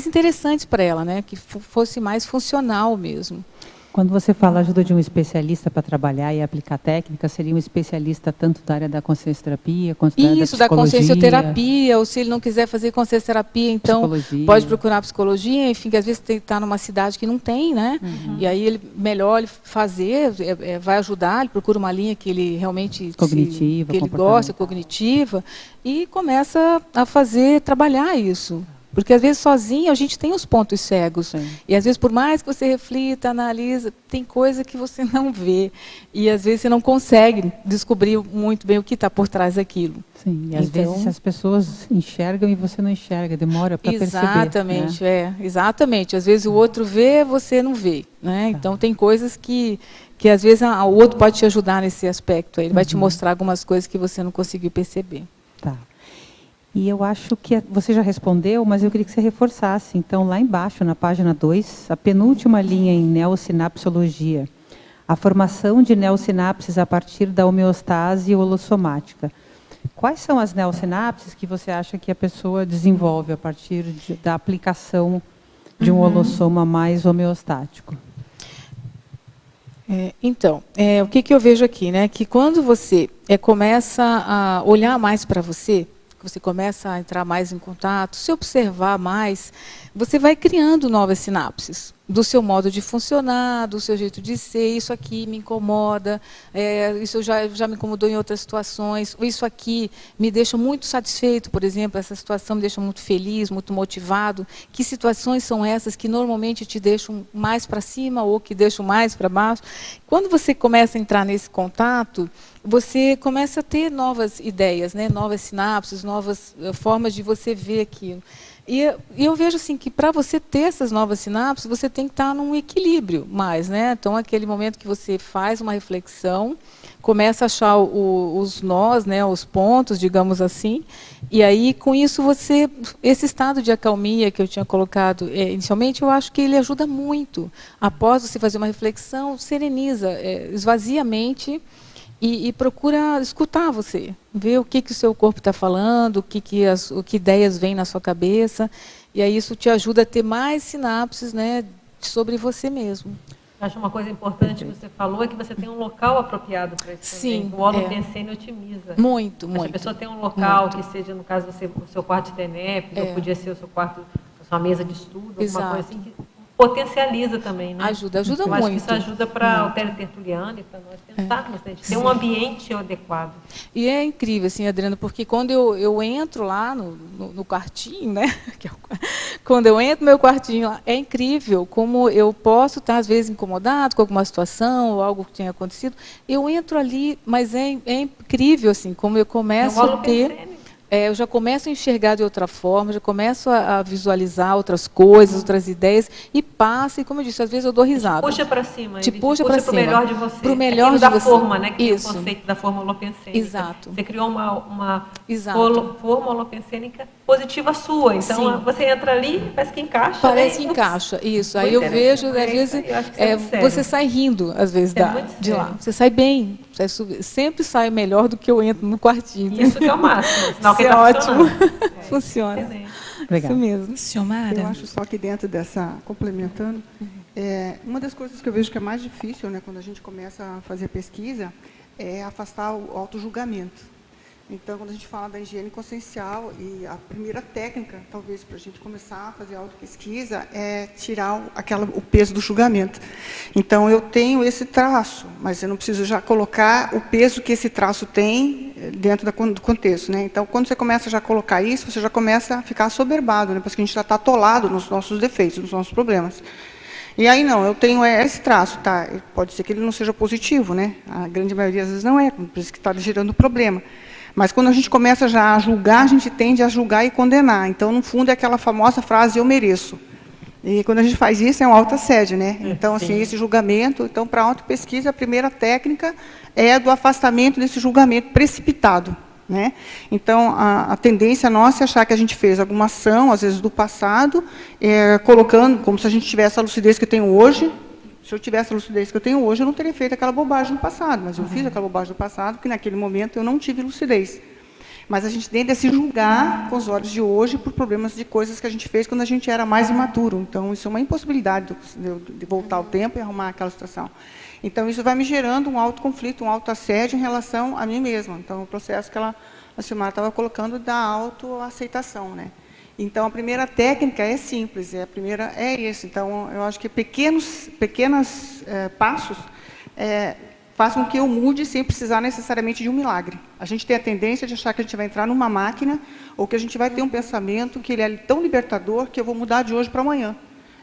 interessantes para ela, né? Que fosse mais funcional mesmo. Quando você fala ajuda de um especialista para trabalhar e aplicar técnica, seria um especialista tanto da área da consciencioterapia, quanto da área da psicologia? Da consciencioterapia, ou se ele não quiser fazer consciencioterapia, então pode procurar psicologia, enfim, que às vezes está numa cidade que não tem, né? E aí melhor ele fazer, vai ajudar, ele procura uma linha que ele realmente cognitiva, que ele gosta, cognitiva, e começa a trabalhar isso. Porque, às vezes, sozinho, a gente tem os pontos cegos. Sim. E, às vezes, por mais que você reflita, analisa, tem coisa que você não vê. E, às vezes, você não consegue descobrir muito bem o que está por trás daquilo. Sim, e às vezes as pessoas enxergam e você não enxerga, demora para perceber. Exatamente, né? Exatamente. Às vezes, o outro vê, você não vê. Né? Tá. Então, tem coisas que às vezes, o outro pode te ajudar nesse aspecto. Ele vai te mostrar algumas coisas que você não conseguiu perceber. Tá. E eu acho que você já respondeu, mas eu queria que você reforçasse. Então, lá embaixo, na página 2, a penúltima linha em neossinapsologia. A formação de neossinapses a partir da homeostase holossomática. Quais são as neossinapses que você acha que a pessoa desenvolve a partir da aplicação de um holossoma mais homeostático? Então, o que eu vejo aqui, né? Que quando você começa a olhar mais para você começa a entrar mais em contato, se observar mais, você vai criando novas sinapses do seu modo de funcionar, do seu jeito de ser. Isso aqui me incomoda, isso já me incomodou em outras situações, isso aqui me deixa muito satisfeito, por exemplo, essa situação me deixa muito feliz, muito motivado. Que situações são essas que normalmente te deixam mais para cima ou que deixam mais para baixo? Quando você começa a entrar nesse contato, você começa a ter novas ideias, né? Novas sinapses, novas formas de você ver aquilo. E eu vejo assim que para você ter essas novas sinapses, você tem que estar num equilíbrio mais, né? Então, aquele momento que você faz uma reflexão, começa a achar os nós, né? Os pontos, digamos assim, e aí, com isso, esse estado de acalmia que eu tinha colocado inicialmente, eu acho que ele ajuda muito. Após você fazer uma reflexão, sereniza, esvazia a mente, e procura escutar você, ver o que o seu corpo está falando, o que ideias vêm na sua cabeça, e aí isso te ajuda a ter mais sinapses, né, sobre você mesmo. Acho uma coisa importante que você falou é que você tem um local apropriado para isso. Sim, também. O holopensene otimiza. Muito. A pessoa tem um local que seja, no caso, o seu quarto de TENEP, ou podia ser o seu quarto, a sua mesa de estudo, alguma coisa assim, que potencializa também, né? Ajuda Eu acho muito. que isso ajuda para o teletertuliano e para nós pensarmos, né? De ter um ambiente adequado. E é incrível, assim, Adriana, porque quando eu entro lá no quartinho, né? Quando eu entro no meu quartinho lá, é incrível como eu posso estar, às vezes, incomodado com alguma situação ou algo que tenha acontecido. Eu entro ali, mas é incrível, assim, como eu começo a ter... eu já começo a enxergar de outra forma, já começo a visualizar outras coisas, outras ideias, e passa, e como eu disse, às vezes eu dou risada. Puxa para cima. Te puxa para cima. Para o melhor de você. Para o melhor de da você. forma, né? Que Isso. tem o conceito da forma holopensênica. Exato. Você criou uma Exato. forma holopensênica positiva sua. Então, você entra ali, parece que encaixa. Parece que encaixa, isso. Aí eu vejo, às vezes, você sai rindo, às vezes, de lá. Você sai bem. Você sempre sai melhor do que eu entro no quartinho. Isso que é o máximo. Sinal que é tá ótimo. Funciona. Legal. Isso mesmo. Xiomara. Eu acho só que dentro dessa, complementando, uma das coisas que eu vejo que é mais difícil, né, quando a gente começa a fazer pesquisa, é afastar o auto-julgamento. Então, quando a gente fala da higiene consciencial, e a primeira técnica, talvez, para a gente começar a fazer autopesquisa, é tirar o peso do julgamento. Então, eu tenho esse traço, mas eu não preciso já colocar o peso que esse traço tem dentro do contexto, né? Então, quando você começa já a colocar isso, você já começa a ficar assoberbado, né? Porque a gente já está atolado nos nossos defeitos, nos nossos problemas. E aí, não, eu tenho esse traço, tá? Pode ser que ele não seja positivo, né? A grande maioria, às vezes, não é, por isso que está gerando problema. Mas quando a gente começa já a julgar, a gente tende a julgar e condenar. Então, no fundo, é aquela famosa frase, eu mereço. E quando a gente faz isso, é um autoassédio, né? Então, assim, esse julgamento, então, para a autopesquisa, a primeira técnica é do afastamento desse julgamento precipitado, né? Então, a tendência nossa é achar que a gente fez alguma ação, às vezes do passado, colocando como se a gente tivesse a lucidez que eu tenho hoje. Se eu tivesse a lucidez que eu tenho hoje, eu não teria feito aquela bobagem no passado, mas eu fiz aquela bobagem no passado, porque naquele momento eu não tive lucidez. Mas a gente tende a se julgar com os olhos de hoje por problemas de coisas que a gente fez quando a gente era mais imaturo. Então, isso é uma impossibilidade de voltar ao tempo e arrumar aquela situação. Então, isso vai me gerando um autoconflito, um autoassédio em relação a mim mesma. Então, o processo que a Xiomara estava colocando da autoaceitação, né? Então, a primeira técnica é simples, a primeira é isso. Então, eu acho que pequenos passos fazem com que eu mude sem precisar necessariamente de um milagre. A gente tem a tendência de achar que a gente vai entrar numa máquina ou que a gente vai ter um pensamento que ele é tão libertador que eu vou mudar de hoje para amanhã.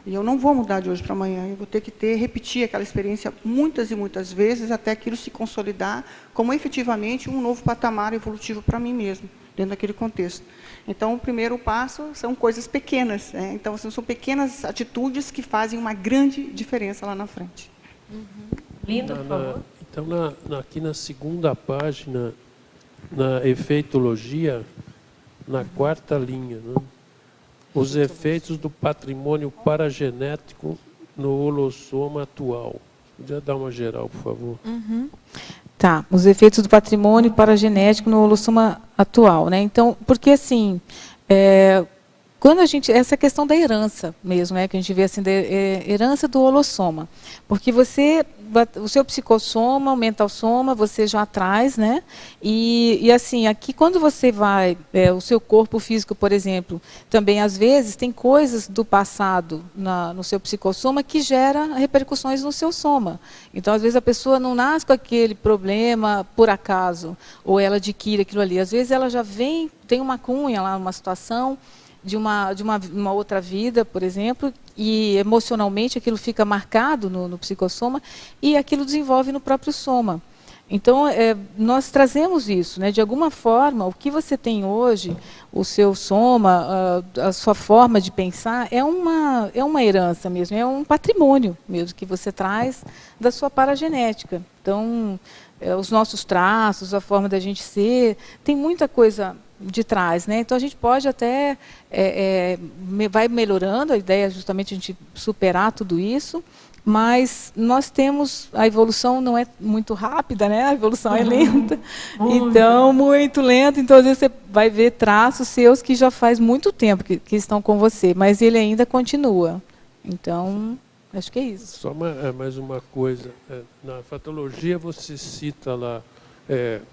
E eu não vou mudar de hoje para amanhã, eu vou ter que repetir aquela experiência muitas e muitas vezes até aquilo se consolidar como efetivamente um novo patamar evolutivo para mim mesmo, dentro daquele contexto. Então, o primeiro passo são coisas pequenas, né? Então, são pequenas atitudes que fazem uma grande diferença lá na frente. Lindo, por favor. Então, aqui na segunda página, na efeitologia, na quarta linha, né? Os efeitos do patrimônio paragenético no holossoma atual. Podia dar uma geral, por favor? Tá, os efeitos do patrimônio paragenético no holossoma atual, né? Então, porque assim, quando essa questão da herança mesmo, né, que a gente vê assim, da herança do holossoma, porque o seu psicossoma, o mental soma, você já traz, né? E assim, aqui quando você vai, o seu corpo físico, por exemplo, também às vezes tem coisas do passado no seu psicossoma que gera repercussões no seu soma. Então, às vezes a pessoa não nasce com aquele problema por acaso, ou ela adquire aquilo ali. Às vezes ela já tem uma cunha lá, uma situação de uma outra vida, por exemplo, e emocionalmente aquilo fica marcado no psicossoma e aquilo desenvolve no próprio soma. Então, nós trazemos isso, né? De alguma forma, o que você tem hoje, o seu soma, a sua forma de pensar, é uma herança mesmo, é um patrimônio mesmo que você traz da sua paragenética. Então, os nossos traços, a forma da gente ser, tem muita coisa de trás, né? Então a gente pode até vai melhorando, a ideia é justamente a gente superar tudo isso, mas nós temos, a evolução não é muito rápida, né? A evolução é lenta, então muito lenta, então às vezes você vai ver traços seus que já faz muito tempo que estão com você, mas ele ainda continua. Então, acho que é isso. Só mais uma coisa, na fatologia você cita lá,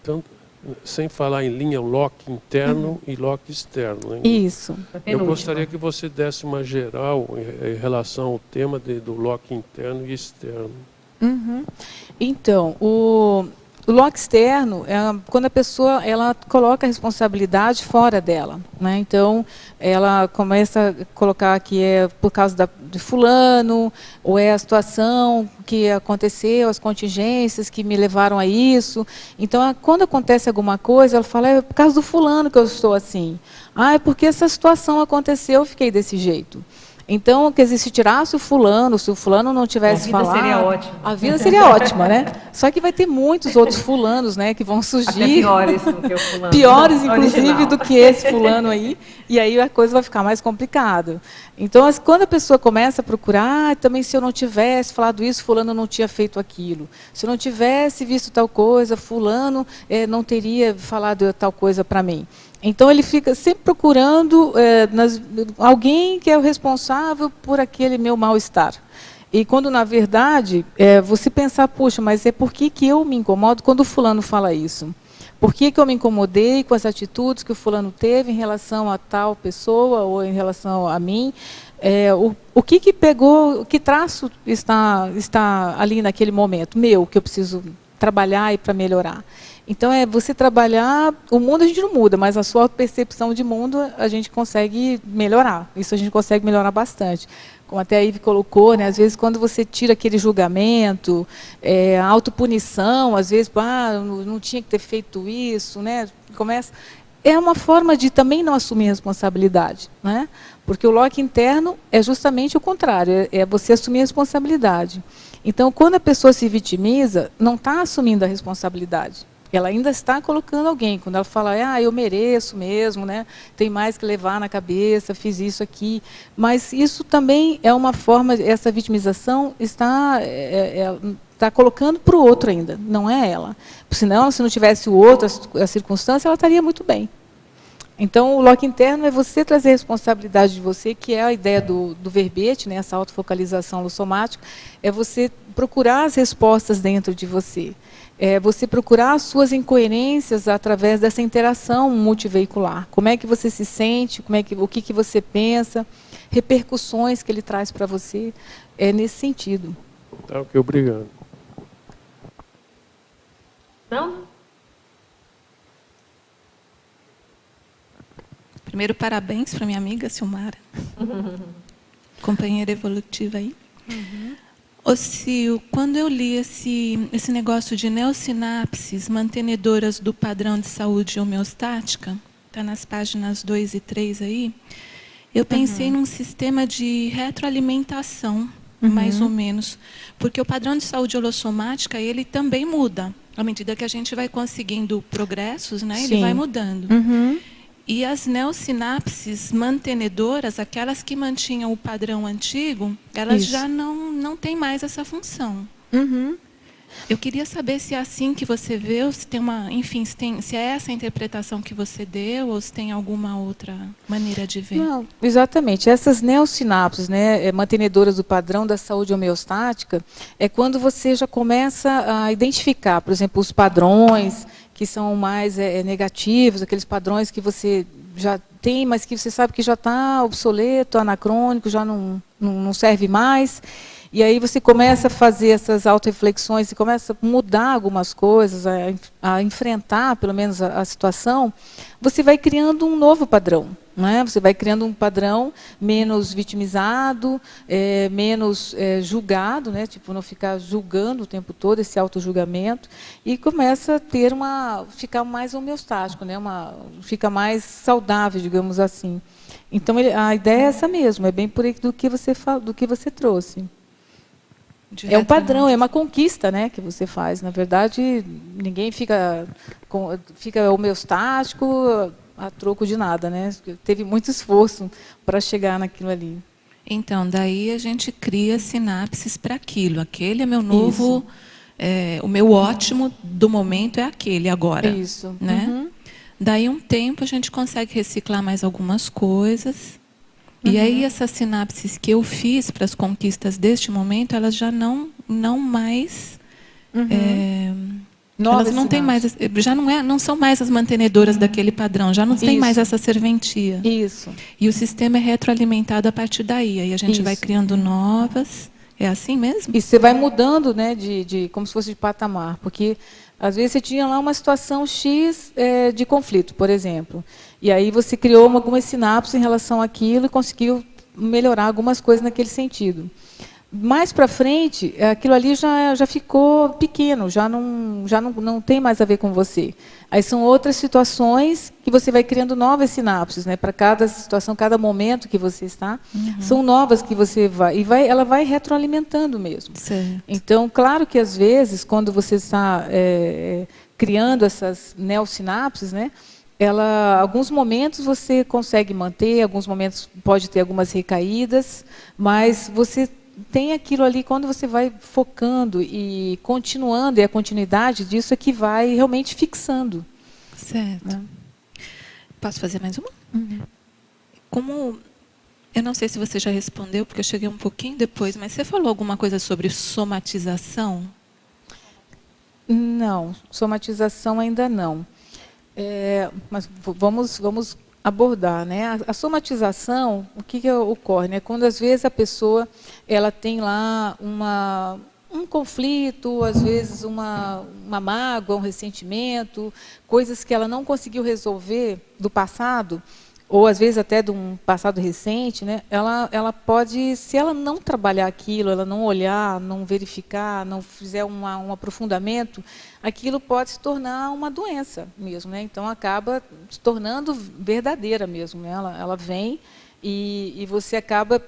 tanto sem falar em linha, lock interno e lock externo. Né? Isso. Eu gostaria que você desse uma geral em relação ao tema do lock interno e externo. Então, o lock externo é quando a pessoa ela coloca a responsabilidade fora dela, né? Então, ela começa a colocar que é por causa de fulano, ou é a situação que aconteceu, as contingências que me levaram a isso. Então, quando acontece alguma coisa, ela fala, é por causa do fulano que eu estou assim. Ah, é porque essa situação aconteceu, eu fiquei desse jeito. Então, quer dizer, se tirasse o fulano, se o fulano não tivesse falado... A vida seria ótima. A vida seria ótima, né? Só que vai ter muitos outros fulanos, né, que vão surgir... Até piores do que o fulano. Piores, inclusive, do que esse fulano aí. E aí a coisa vai ficar mais complicada. Então, quando a pessoa começa a procurar, também se eu não tivesse falado isso, fulano não tinha feito aquilo. Se eu não tivesse visto tal coisa, fulano não teria falado tal coisa para mim. Então, ele fica sempre procurando alguém que é o responsável por aquele meu mal-estar. E quando, na verdade, você pensar, puxa, mas é por que eu me incomodo quando o fulano fala isso? Por que eu me incomodei com as atitudes que o fulano teve em relação a tal pessoa ou em relação a mim? O que pegou, que traço está ali naquele momento, meu, que eu preciso trabalhar e para melhorar? Então, você trabalhar, o mundo a gente não muda, mas a sua percepção de mundo a gente consegue melhorar. Isso a gente consegue melhorar bastante. Como até a Ive colocou, né, às vezes quando você tira aquele julgamento, a autopunição, às vezes, não tinha que ter feito isso, né, começa... É uma forma de também não assumir responsabilidade, né? Porque o lock interno é justamente o contrário, é você assumir a responsabilidade. Então, quando a pessoa se vitimiza, não está assumindo a responsabilidade. Ela ainda está colocando alguém. Quando ela fala, eu mereço mesmo, né? Tem mais que levar na cabeça, fiz isso aqui. Mas isso também é uma forma, essa vitimização está colocando para o outro ainda, não é ela. Senão, se não tivesse o outro, a circunstância, ela estaria muito bem. Então, o lock interno é você trazer a responsabilidade de você, que é a ideia do verbete, né, essa autofocalização holossomática, é você procurar as respostas dentro de você. É você procurar as suas incoerências através dessa interação multiveicular. Como é que você se sente, o que você pensa, repercussões que ele traz para você, nesse sentido. Tá, ok, obrigado. Não? Primeiro, parabéns para minha amiga Silmara, companheira evolutiva aí. Ô, Sil, quando eu li esse negócio de neossinapses mantenedoras do padrão de saúde homeostática, está nas páginas 2 e 3 aí, eu pensei num sistema de retroalimentação, mais ou menos, porque o padrão de saúde holossomática, ele também muda. À medida que a gente vai conseguindo progressos, né, ele vai mudando. E as neossinapses mantenedoras, aquelas que mantinham o padrão antigo, elas já não têm mais essa função. Eu queria saber se é assim que você vê, ou se tem se é essa a interpretação que você deu, ou se tem alguma outra maneira de ver. Não, exatamente. Essas neossinapses, né, mantenedoras do padrão da saúde homeostática, é quando você já começa a identificar, por exemplo, os padrões que são mais negativos, aqueles padrões que você já tem, mas que você sabe que já está obsoleto, anacrônico, já não serve mais. E aí você começa a fazer essas autorreflexões e começa a mudar algumas coisas, a enfrentar, pelo menos, a situação, você vai criando um novo padrão. Né? Você vai criando um padrão menos vitimizado, menos julgado, né? Tipo, não ficar julgando o tempo todo, esse autojulgamento, e começa a ter ficar mais homeostático, né? Fica mais saudável, digamos assim. Então, a ideia é essa mesmo, é bem por aí do que você trouxe. É um padrão, é uma conquista, né, que você faz. Na verdade, ninguém fica homeostático a troco de nada, né? Teve muito esforço para chegar naquilo ali. Então, daí a gente cria sinapses para aquilo. Aquele é meu novo, o meu ótimo do momento é aquele agora. Isso. Né? Daí um tempo a gente consegue reciclar mais algumas coisas. E aí essas sinapses que eu fiz para as conquistas deste momento, elas já não mais Elas não têm mais, já não são mais as mantenedoras daquele padrão, já não tem mais essa serventia. Isso. E o sistema é retroalimentado a partir daí. Aí a gente vai criando novas. É assim mesmo? E você vai mudando, né, como se fosse de patamar, porque às vezes você tinha lá uma situação X de conflito, por exemplo, e aí você criou algumas sinapses em relação àquilo e conseguiu melhorar algumas coisas naquele sentido. Mais para frente, aquilo ali já ficou pequeno, já não tem mais a ver com você. Aí são outras situações que você vai criando novas sinapses, né? Para cada situação, cada momento que você está, são novas que você ela vai retroalimentando mesmo. Certo. Então, claro que às vezes, quando você está criando essas neossinapses, né? Alguns momentos você consegue manter, alguns momentos pode ter algumas recaídas, mas você tem aquilo ali, quando você vai focando e continuando, e a continuidade disso é que vai realmente fixando. Certo. Né? Posso fazer mais uma? Como, eu não sei se você já respondeu, porque eu cheguei um pouquinho depois, mas você falou alguma coisa sobre somatização? Não, somatização ainda não. Mas vamos abordar, né? A somatização, o que ocorre, né? Quando às vezes a pessoa ela tem lá um conflito, às vezes uma mágoa, um ressentimento, coisas que ela não conseguiu resolver do passado, ou às vezes até de um passado recente, né? Ela pode, se ela não trabalhar aquilo, ela não olhar, não verificar, não fizer um aprofundamento, aquilo pode se tornar uma doença mesmo, né? Então acaba se tornando verdadeira mesmo, né? Ela vem e você acaba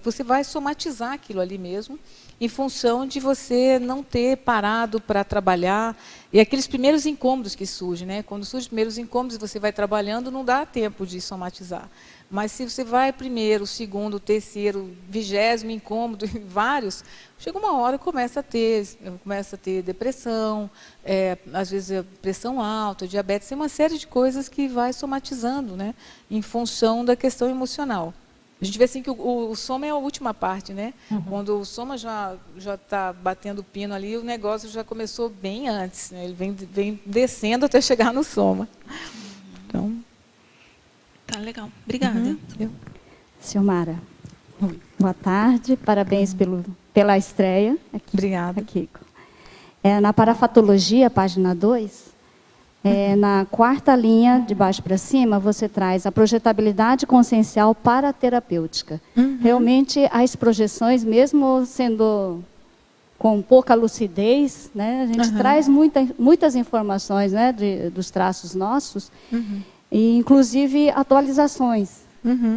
você vai somatizar aquilo ali mesmo, em função de você não ter parado para trabalhar. E aqueles primeiros incômodos que surgem, né? Quando surgem os primeiros incômodos e você vai trabalhando, não dá tempo de somatizar. Mas se você vai primeiro, segundo, terceiro, 20º incômodo, vários, chega uma hora que começa a ter depressão, às vezes pressão alta, diabetes, tem uma série de coisas que vai somatizando, né? Em função da questão emocional. A gente vê assim que o soma é a última parte, né? Quando o soma já está batendo o pino ali, o negócio já começou bem antes, né? Ele vem descendo até chegar no soma. Então, tá legal. Obrigada. Silmara, boa tarde, parabéns pela estreia. Obrigada. Aqui. Na parafatologia, página 2, na quarta linha, de baixo para cima, você traz a projetabilidade consciencial paraterapêutica. Realmente, as projeções, mesmo sendo com pouca lucidez, né, a gente traz muitas informações, né, dos traços nossos, e inclusive atualizações.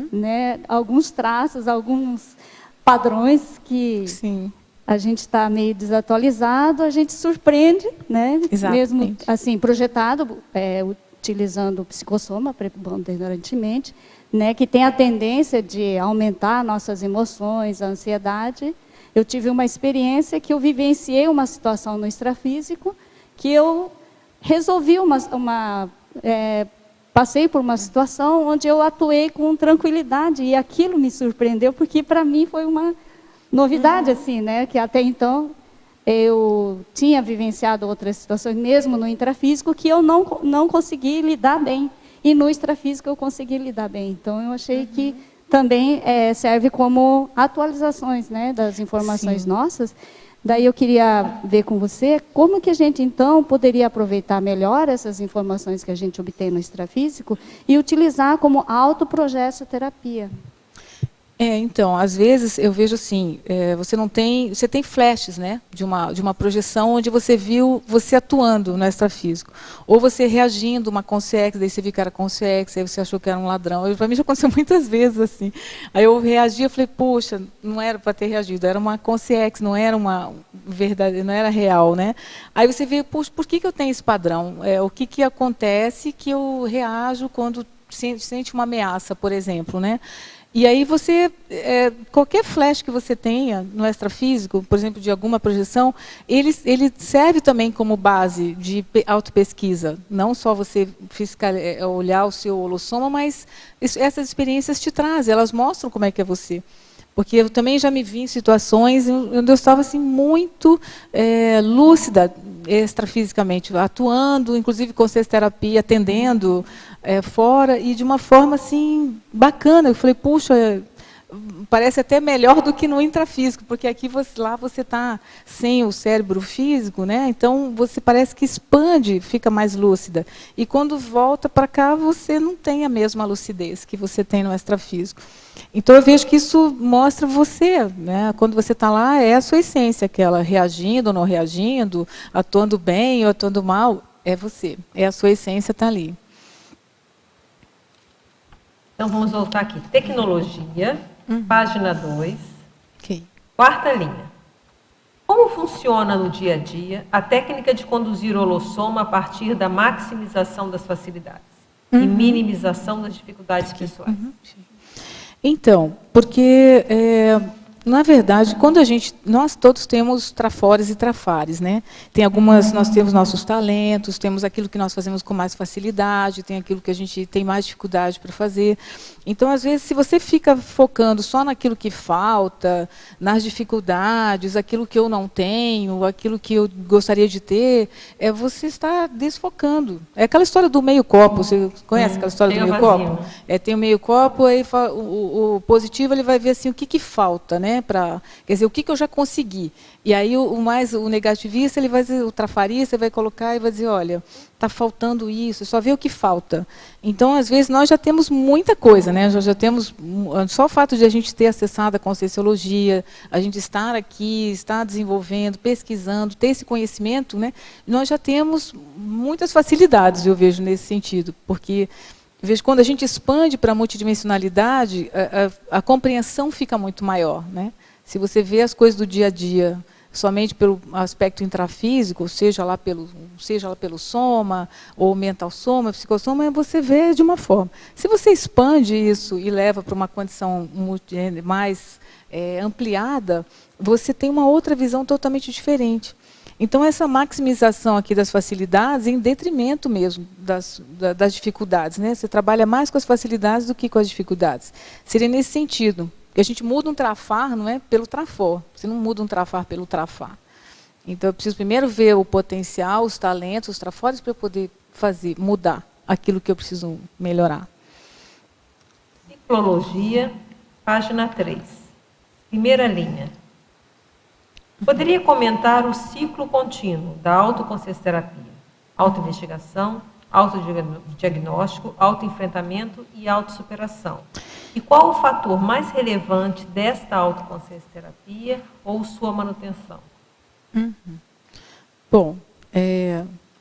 Né, alguns traços, alguns padrões que... Sim. A gente está meio desatualizado, a gente surpreende, né? Mesmo assim, projetado, utilizando o psicossoma preponderantemente, né? Que tem a tendência de aumentar nossas emoções, a ansiedade. Eu tive uma experiência que eu vivenciei uma situação no extrafísico, que eu resolvi passei por uma situação onde eu atuei com tranquilidade, e aquilo me surpreendeu, porque para mim foi uma novidade, assim, né? Que até então eu tinha vivenciado outras situações, mesmo no intrafísico, que eu não consegui lidar bem. E no extrafísico eu consegui lidar bem. Então eu achei que também serve como atualizações, né, das informações nossas. Daí eu queria ver com você como que a gente então poderia aproveitar melhor essas informações que a gente obtém no extrafísico e utilizar como autoprogessoterapia. Então, às vezes eu vejo assim, você tem flashes, né, de uma projeção onde você viu você atuando no extrafísico, ou você reagindo uma consciex, daí você viu que era consciex, aí você achou que era um ladrão. Para mim já aconteceu muitas vezes assim. Aí eu reagi, eu falei, poxa, não era para ter reagido, era uma consciex, não era uma verdade, não era real, né? Aí você vê, poxa, por que eu tenho esse padrão? O que acontece que eu reajo quando sente uma ameaça, por exemplo, né? E aí você, qualquer flash que você tenha no extrafísico, por exemplo, de alguma projeção, ele serve também como base de autopesquisa. Não só você olhar o seu holossoma, mas essas experiências te trazem, elas mostram como é que é você. Porque eu também já me vi em situações onde eu estava assim, muito lúcida extrafisicamente, atuando, inclusive com sexterapia, atendendo fora, e de uma forma assim, bacana. Eu falei, puxa, parece até melhor do que no intrafísico, porque aqui lá você está sem o cérebro físico, né? Então você parece que expande, fica mais lúcida. E quando volta para cá, você não tem a mesma lucidez que você tem no extrafísico. Então eu vejo que isso mostra você, né? Quando você está lá, é a sua essência, aquela reagindo ou não reagindo, atuando bem ou atuando mal, é você, é a sua essência, está ali. Então vamos voltar aqui. Tecnologia, página 2, Okay. quarta linha. Como funciona no dia a dia a técnica de conduzir o holossoma a partir da maximização das facilidades e minimização das dificuldades pessoais? Então, porque, na verdade, quando nós todos temos trafores e trafares, né? Tem algumas, nós temos nossos talentos, temos aquilo que nós fazemos com mais facilidade, tem aquilo que a gente tem mais dificuldade para fazer. Então, às vezes, se você fica focando só naquilo que falta, nas dificuldades, aquilo que eu não tenho, aquilo que eu gostaria de ter, você está desfocando. É aquela história do meio copo, você conhece aquela história do meio copo? Tem o meio copo, aí o positivo ele vai ver assim, o que falta, né? Quer dizer, o que eu já consegui. E aí o negativista, ele vai dizer, o trafarista, vai colocar e vai dizer, olha, está faltando isso, só vê o que falta. Então, às vezes, nós já temos muita coisa, né? Já temos, só o fato de a gente ter acessado a Conscienciologia, a gente estar aqui, estar desenvolvendo, pesquisando, ter esse conhecimento, né? Nós já temos muitas facilidades, eu vejo, nesse sentido, porque vejo quando a gente expande para a multidimensionalidade, a compreensão fica muito maior, né? Se você vê as coisas do dia a dia somente pelo aspecto intrafísico, seja lá pelo soma, ou mental soma, psicossoma, você vê de uma forma. Se você expande isso e leva para uma condição mais ampliada, você tem uma outra visão totalmente diferente. Então, essa maximização aqui das facilidades em detrimento mesmo das dificuldades, né? Você trabalha mais com as facilidades do que com as dificuldades. Seria nesse sentido. Porque a gente muda um trafar, não é pelo trafor. Você não muda um trafar pelo trafar. Então, eu preciso primeiro ver o potencial, os talentos, os trafores, para eu poder mudar aquilo que eu preciso melhorar. Ciclologia, página 3. Primeira linha. Poderia comentar o ciclo contínuo da autoconsciencioterapia, autoinvestigação, autodiagnóstico, autoenfrentamento e autossuperação. E qual o fator mais relevante desta autoconsciencioterapia ou sua manutenção? Bom,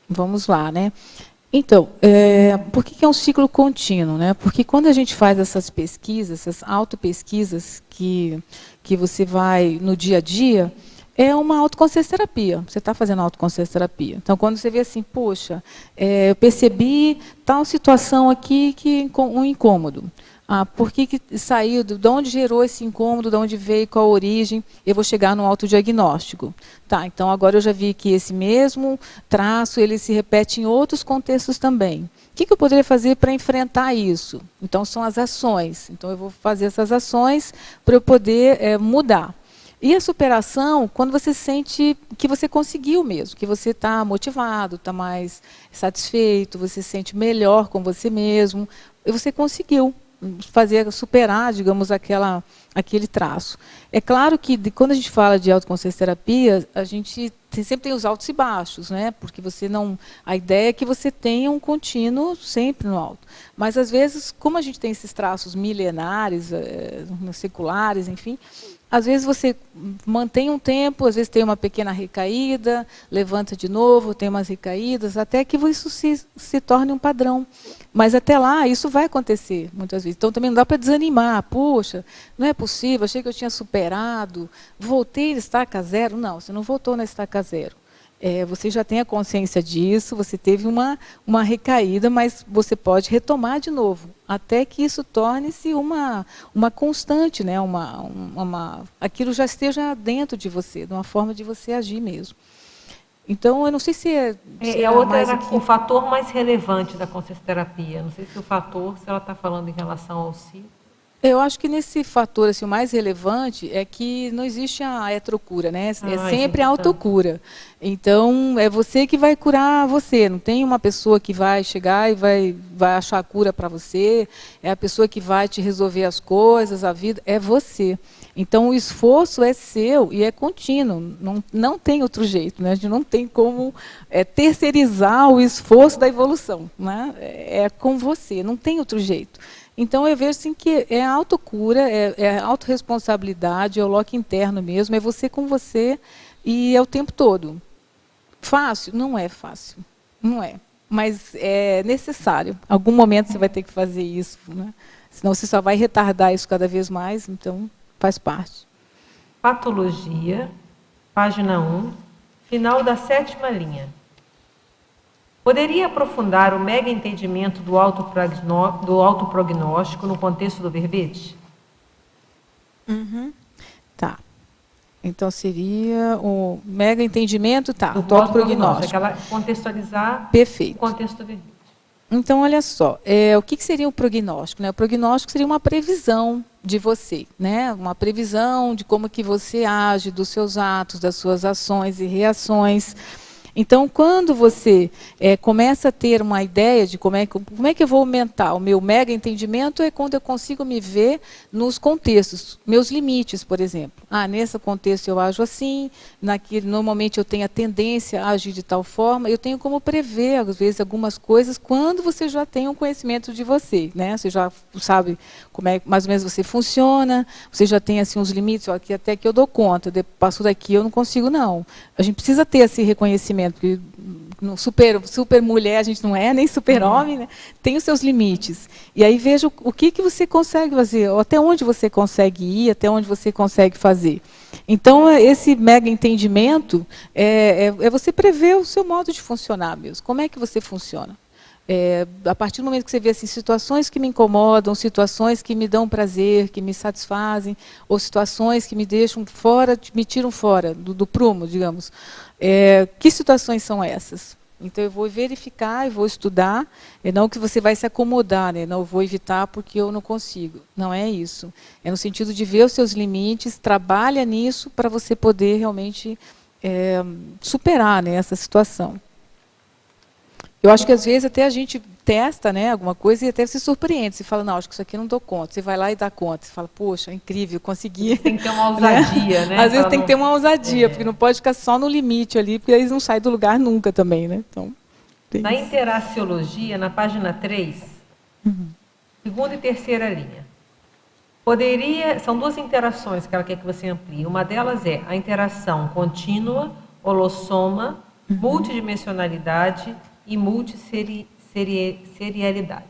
vamos lá, né? Então, por que é um ciclo contínuo, né? Porque quando a gente faz essas pesquisas, essas autopesquisas que você vai no dia a dia, é uma autoconsciencioterapia. Você está fazendo autoconsciencioterapia. Então, quando você vê assim, poxa, eu percebi tal situação aqui, um incômodo. Por que saiu, de onde gerou esse incômodo, de onde veio, qual a origem, eu vou chegar no autodiagnóstico. Tá, então agora eu já vi que esse mesmo traço, ele se repete em outros contextos também. O que eu poderia fazer para enfrentar isso? Então são as ações. Então eu vou fazer essas ações para eu poder mudar. E a superação, quando você sente que você conseguiu mesmo, que você está motivado, está mais satisfeito, você se sente melhor com você mesmo, e você conseguiu superar, digamos, aquele traço. É claro que quando a gente fala de autoconsciencioterapia, a gente sempre tem os altos e baixos, né? Porque a ideia é que você tenha um contínuo sempre no alto. Mas às vezes, como a gente tem esses traços milenares, seculares, enfim, às vezes você mantém um tempo, às vezes tem uma pequena recaída, levanta de novo, tem umas recaídas, até que isso se torne um padrão. Mas até lá, isso vai acontecer muitas vezes. Então também não dá para desanimar. Puxa, não é possível, achei que eu tinha superado, voltei a estaca zero. Não, você não voltou na estaca zero. Você já tem a consciência disso, você teve uma recaída, mas você pode retomar de novo, até que isso torne-se uma constante, né? Aquilo já esteja dentro de você, de uma forma de você agir mesmo. Então, eu não sei se a outra era o fator mais relevante da consciencioterapia. Não sei se o fator, se ela está falando em relação ao ciclo. Eu acho que nesse fator assim, o mais relevante é que não existe a heterocura, né? É sempre a autocura. Então, é você que vai curar você. Não tem uma pessoa que vai chegar e vai achar a cura para você. É a pessoa que vai te resolver as coisas, a vida. É você. Então, o esforço é seu e é contínuo. Não tem outro jeito. Né? A gente não tem como terceirizar o esforço da evolução. Né? É com você. Não tem outro jeito. Então, eu vejo assim, que é a autocura, é a autorresponsabilidade, é o lock interno mesmo, é você com você e é o tempo todo. Fácil? Não é fácil. Não é. Mas é necessário. Em algum momento você vai ter que fazer isso. Né? Senão você só vai retardar isso cada vez mais, então faz parte. Patologia, página 1, final da 7ª linha. Poderia aprofundar o mega entendimento do autoprognóstico no contexto do verbete? Tá. Então seria o mega entendimento, tá, do autoprognóstico. Aquela contextualizar Perfeito. O contexto do verbete. Então, olha só, o que seria o prognóstico? Né? O prognóstico seria uma previsão de você, né? Uma previsão de como que você age, dos seus atos, das suas ações e reações. Então, quando você começa a ter uma ideia de como é que eu vou aumentar o meu mega entendimento, é quando eu consigo me ver nos contextos, meus limites, por exemplo. Nesse contexto eu ajo assim, normalmente eu tenho a tendência a agir de tal forma, eu tenho como prever, às vezes, algumas coisas quando você já tem um conhecimento de você, né? Você já sabe como é mais ou menos você funciona, você já tem assim, uns limites, ó, que até que eu dou conta, passo daqui eu não consigo, não. A gente precisa ter esse reconhecimento, porque no super mulher a gente não é, nem super homem, né? Tem os seus limites. E aí veja o que você consegue fazer, ou até onde você consegue ir, até onde você consegue fazer. Então, esse mega entendimento é você prever o seu modo de funcionar mesmo. Como é que você funciona? A partir do momento que você vê assim, situações que me incomodam, situações que me dão prazer, que me satisfazem, ou situações que me deixam fora, me tiram fora do prumo, digamos. Que situações são essas? Então, eu vou verificar e vou estudar, não que você vai se acomodar, né? Não, eu vou evitar porque eu não consigo. Não é isso. É no sentido de ver os seus limites, trabalha nisso para você poder realmente superar, né, essa situação. Eu acho que às vezes até a gente testa, né, alguma coisa e até se surpreende. Você fala, não, acho que isso aqui eu não dou conta. Você vai lá e dá conta. Você fala, poxa, incrível, consegui. Tem que ter uma ousadia, né? Às vezes tem que ter uma ousadia, porque não pode ficar só no limite ali, porque eles não saem do lugar nunca também, né? Então, na interaciologia, na página 3, segunda e terceira linha. São duas interações que ela quer que você amplie. Uma delas é a interação contínua, holossoma, multidimensionalidade e multisserialidade.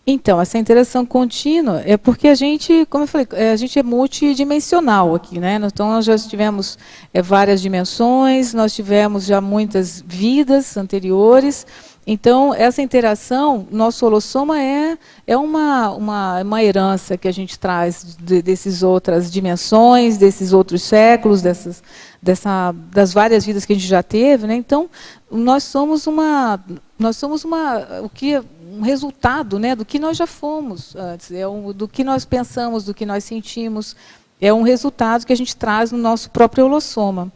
Então, essa interação contínua é porque a gente, como eu falei, a gente é multidimensional aqui, né? Então, nós já tivemos várias dimensões, nós tivemos já muitas vidas anteriores. Então, essa interação, nosso holossoma é uma herança que a gente traz dessas outras dimensões, desses outros séculos, das várias vidas que a gente já teve, né? Então, nós somos um resultado, né, do que nós já fomos antes, do que nós pensamos, do que nós sentimos, é um resultado que a gente traz no nosso próprio holossoma.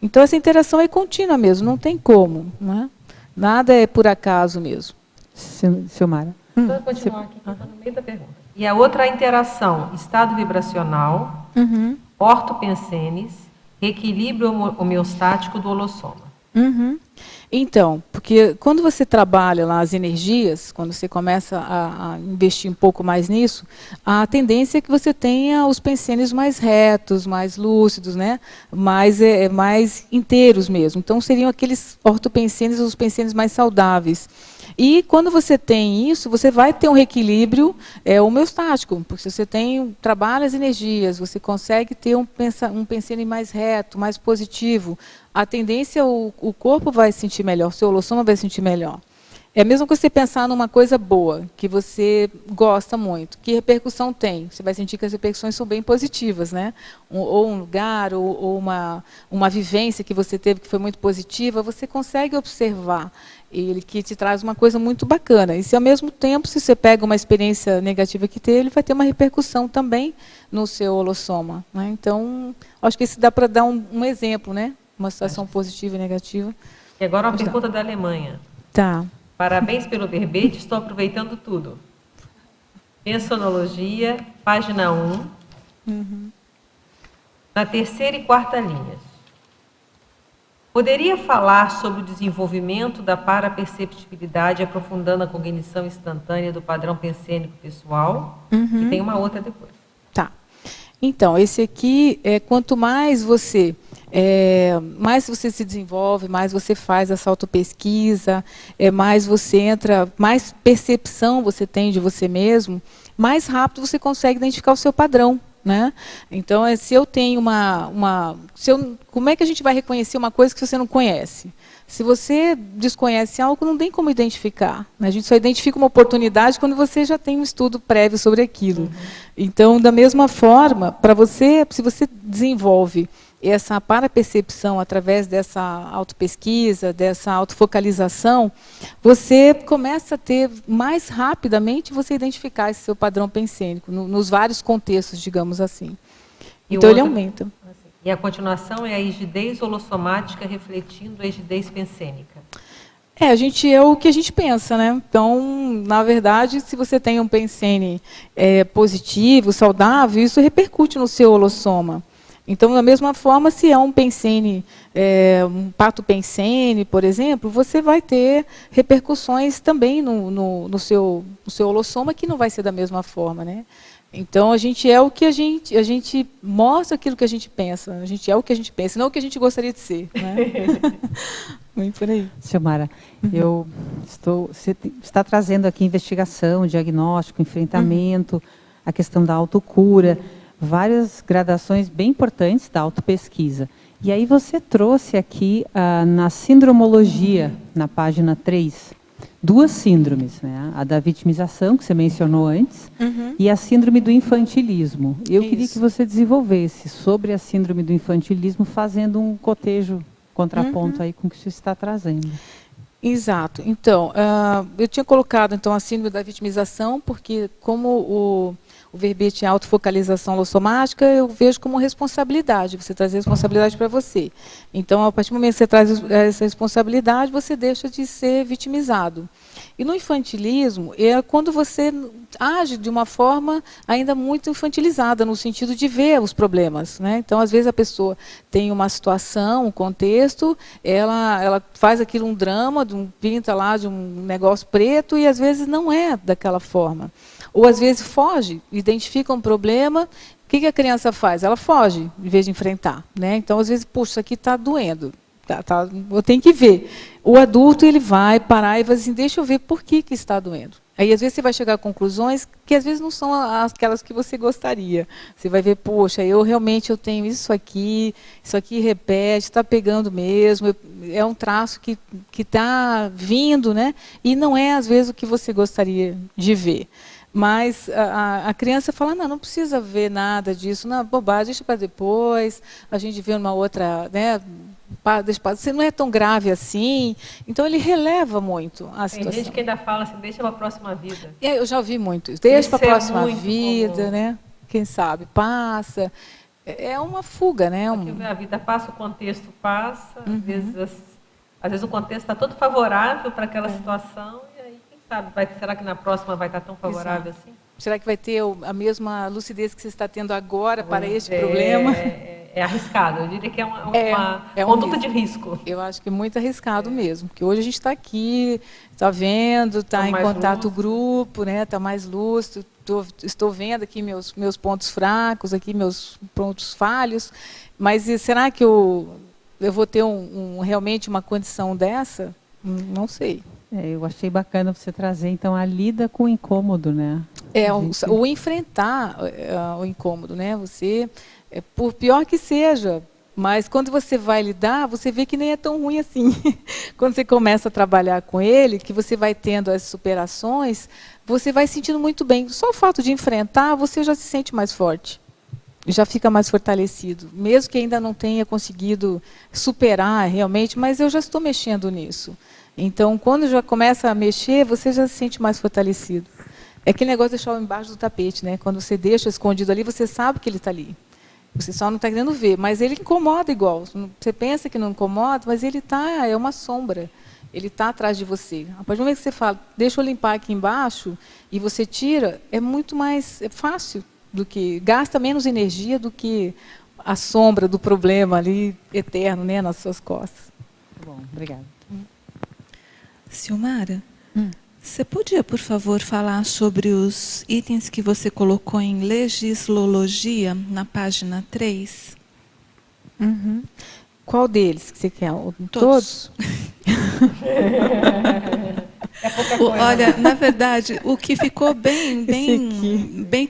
Então, essa interação é contínua mesmo, não tem como, né? Nada é por acaso mesmo. Silmara. Vou continuar aqui, que está no meio da pergunta. E a outra interação, estado vibracional, ortopensênis, equilíbrio homeostático do holossoma. Então, porque quando você trabalha lá as energias, quando você começa a investir um pouco mais nisso, a tendência é que você tenha os pensênios mais retos, mais lúcidos, né? mais inteiros mesmo. Então, seriam aqueles ortopensênios, os pensênios mais saudáveis. E quando você tem isso, você vai ter um reequilíbrio homeostático, porque se você trabalha as energias, você consegue ter um pensênio mais reto, mais positivo, a tendência, o corpo vai se sentir melhor, o seu holossoma vai se sentir melhor. É mesmo que você pensar numa coisa boa, que você gosta muito, que repercussão tem? Você vai sentir que as repercussões são bem positivas, né? Ou um lugar, ou uma vivência que você teve que foi muito positiva, você consegue observar ele, que te traz uma coisa muito bacana. E se ao mesmo tempo, se você pega uma experiência negativa que teve, ele vai ter uma repercussão também no seu holossoma, né? Então, acho que isso dá para dar um exemplo, né? Uma situação positiva e negativa. E agora uma pergunta da Alemanha. Tá. Parabéns pelo verbete, estou aproveitando tudo. Pensonologia, página 1, na terceira e quarta linhas. Poderia falar sobre o desenvolvimento da paraperceptibilidade, aprofundando a cognição instantânea do padrão pensênico pessoal? E tem uma outra depois. Tá. Então, esse aqui, quanto mais você se desenvolve, mais você faz essa autopesquisa, mais você entra, mais percepção você tem de você mesmo, mais rápido você consegue identificar o seu padrão, né? Então, se eu tenho como é que a gente vai reconhecer uma coisa que você não conhece? Se você desconhece algo, não tem como identificar, né? A gente só identifica uma oportunidade quando você já tem um estudo prévio sobre aquilo. Então, da mesma forma, se você desenvolve essa parapercepção através dessa autopesquisa, dessa autofocalização, você começa a ter mais rapidamente você identificar esse seu padrão pensênico, nos vários contextos, digamos assim. Então ele aumenta. E a continuação é a rigidez holossomática refletindo a rigidez pensênica. É o que a gente pensa, né? Então, na verdade, se você tem um pensene positivo, saudável, isso repercute no seu holossoma. Então, da mesma forma, se é um pensene, um patopensene, por exemplo, você vai ter repercussões também no seu holossoma, que não vai ser da mesma forma, né? Então, a gente é o que a gente mostra aquilo que a gente pensa. A gente é o que a gente pensa, não o que a gente gostaria de ser, né? Muito por aí. Silmara, você está trazendo aqui investigação, diagnóstico, enfrentamento, a questão da autocura, várias gradações bem importantes da autopesquisa. E aí você trouxe aqui, na sindromologia, na página 3, duas síndromes, né? A da vitimização, que você mencionou antes, e a síndrome do infantilismo. Eu queria que você desenvolvesse sobre a síndrome do infantilismo, fazendo um cotejo, contraponto aí com o que você está trazendo. Exato. Então, eu tinha colocado então a síndrome da vitimização, porque como o verbete é autofocalização holossomática, eu vejo como responsabilidade, você traz responsabilidade para você. Então, a partir do momento que você traz essa responsabilidade, você deixa de ser vitimizado. E no infantilismo, é quando você age de uma forma ainda muito infantilizada, no sentido de ver os problemas, né? Então, às vezes, a pessoa tem uma situação, um contexto, ela faz aquilo um drama, pinta lá de um negócio preto, e às vezes não é daquela forma. Ou às vezes foge, identifica um problema, o que a criança faz? Ela foge, em vez de enfrentar, né? Então, às vezes, puxa, isso aqui está doendo. Eu tenho que ver. O adulto, ele vai parar e vai assim, deixa eu ver por que está doendo. Aí, às vezes, você vai chegar a conclusões que, às vezes, não são aquelas que você gostaria. Você vai ver, poxa, eu tenho isso aqui repete, está pegando mesmo, é um traço que está vindo, né? E não é, às vezes, o que você gostaria de ver. Mas a criança fala, não precisa ver nada disso, não, bobagem, deixa para depois, a gente vê uma outra, né, você não é tão grave assim. Então, ele releva muito a situação. Tem gente que ainda fala assim, deixa para a próxima vida. Eu já ouvi muito isso, deixa para a próxima vida, comum, né? Quem sabe, passa. É uma fuga, né? A vida passa, o contexto passa, às vezes o contexto está todo favorável para aquela situação, sabe, será que na próxima vai estar tão favorável assim? Será que vai ter a mesma lucidez que você está tendo agora para este problema? É arriscado, eu diria que é uma conduta de risco. Eu acho que é muito arriscado mesmo, porque hoje a gente está aqui, está vendo, está em contato grupo, né? Está mais lúcido, estou vendo aqui meus pontos fracos, aqui meus pontos falhos, mas será que eu vou ter realmente uma condição dessa? Não sei. Eu achei bacana você trazer, então, a lida com o incômodo, né? O enfrentar o incômodo, né? Você, por pior que seja, Mas quando você vai lidar, você vê que nem é tão ruim assim. Quando você começa a trabalhar com ele, que você vai tendo as superações, você vai sentindo muito bem. Só o fato de enfrentar, você já se sente mais forte. Já fica mais fortalecido. Mesmo que ainda não tenha conseguido superar realmente, mas eu já estou mexendo nisso. Então, quando já começa a mexer, você já se sente mais fortalecido. É aquele negócio de deixar embaixo do tapete, né? Quando você deixa escondido ali, você sabe que ele está ali. Você só não está querendo ver, mas ele incomoda igual. Você pensa que não incomoda, mas ele está, é uma sombra. Ele está atrás de você. A partir do momento que você fala, deixa eu limpar aqui embaixo, e você tira, é muito mais fácil do que, gasta menos energia do que a sombra do problema ali eterno, né, nas suas costas. Bom, obrigada. Silmara, você podia, por favor, falar sobre os itens que você colocou em legislologia, na página 3? Qual deles que você quer? Todos? Olha, na verdade, o que ficou bem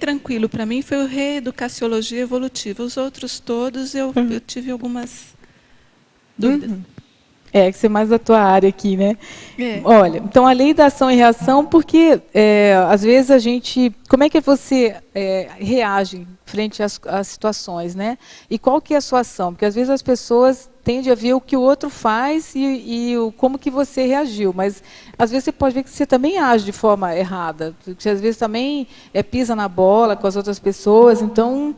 tranquilo para mim foi o reeducaciologia evolutiva. Os outros todos eu tive algumas dúvidas. É, que você é mais da tua área aqui, né? Olha, então a lei da ação e reação, porque às vezes a gente... Como é que você reage frente às situações, né? E qual que é a sua ação? Porque às vezes as pessoas tendem a ver o que o outro faz e como que você reagiu. Mas às vezes você pode ver que você também age de forma errada. Você às vezes também pisa na bola com as outras pessoas. Então,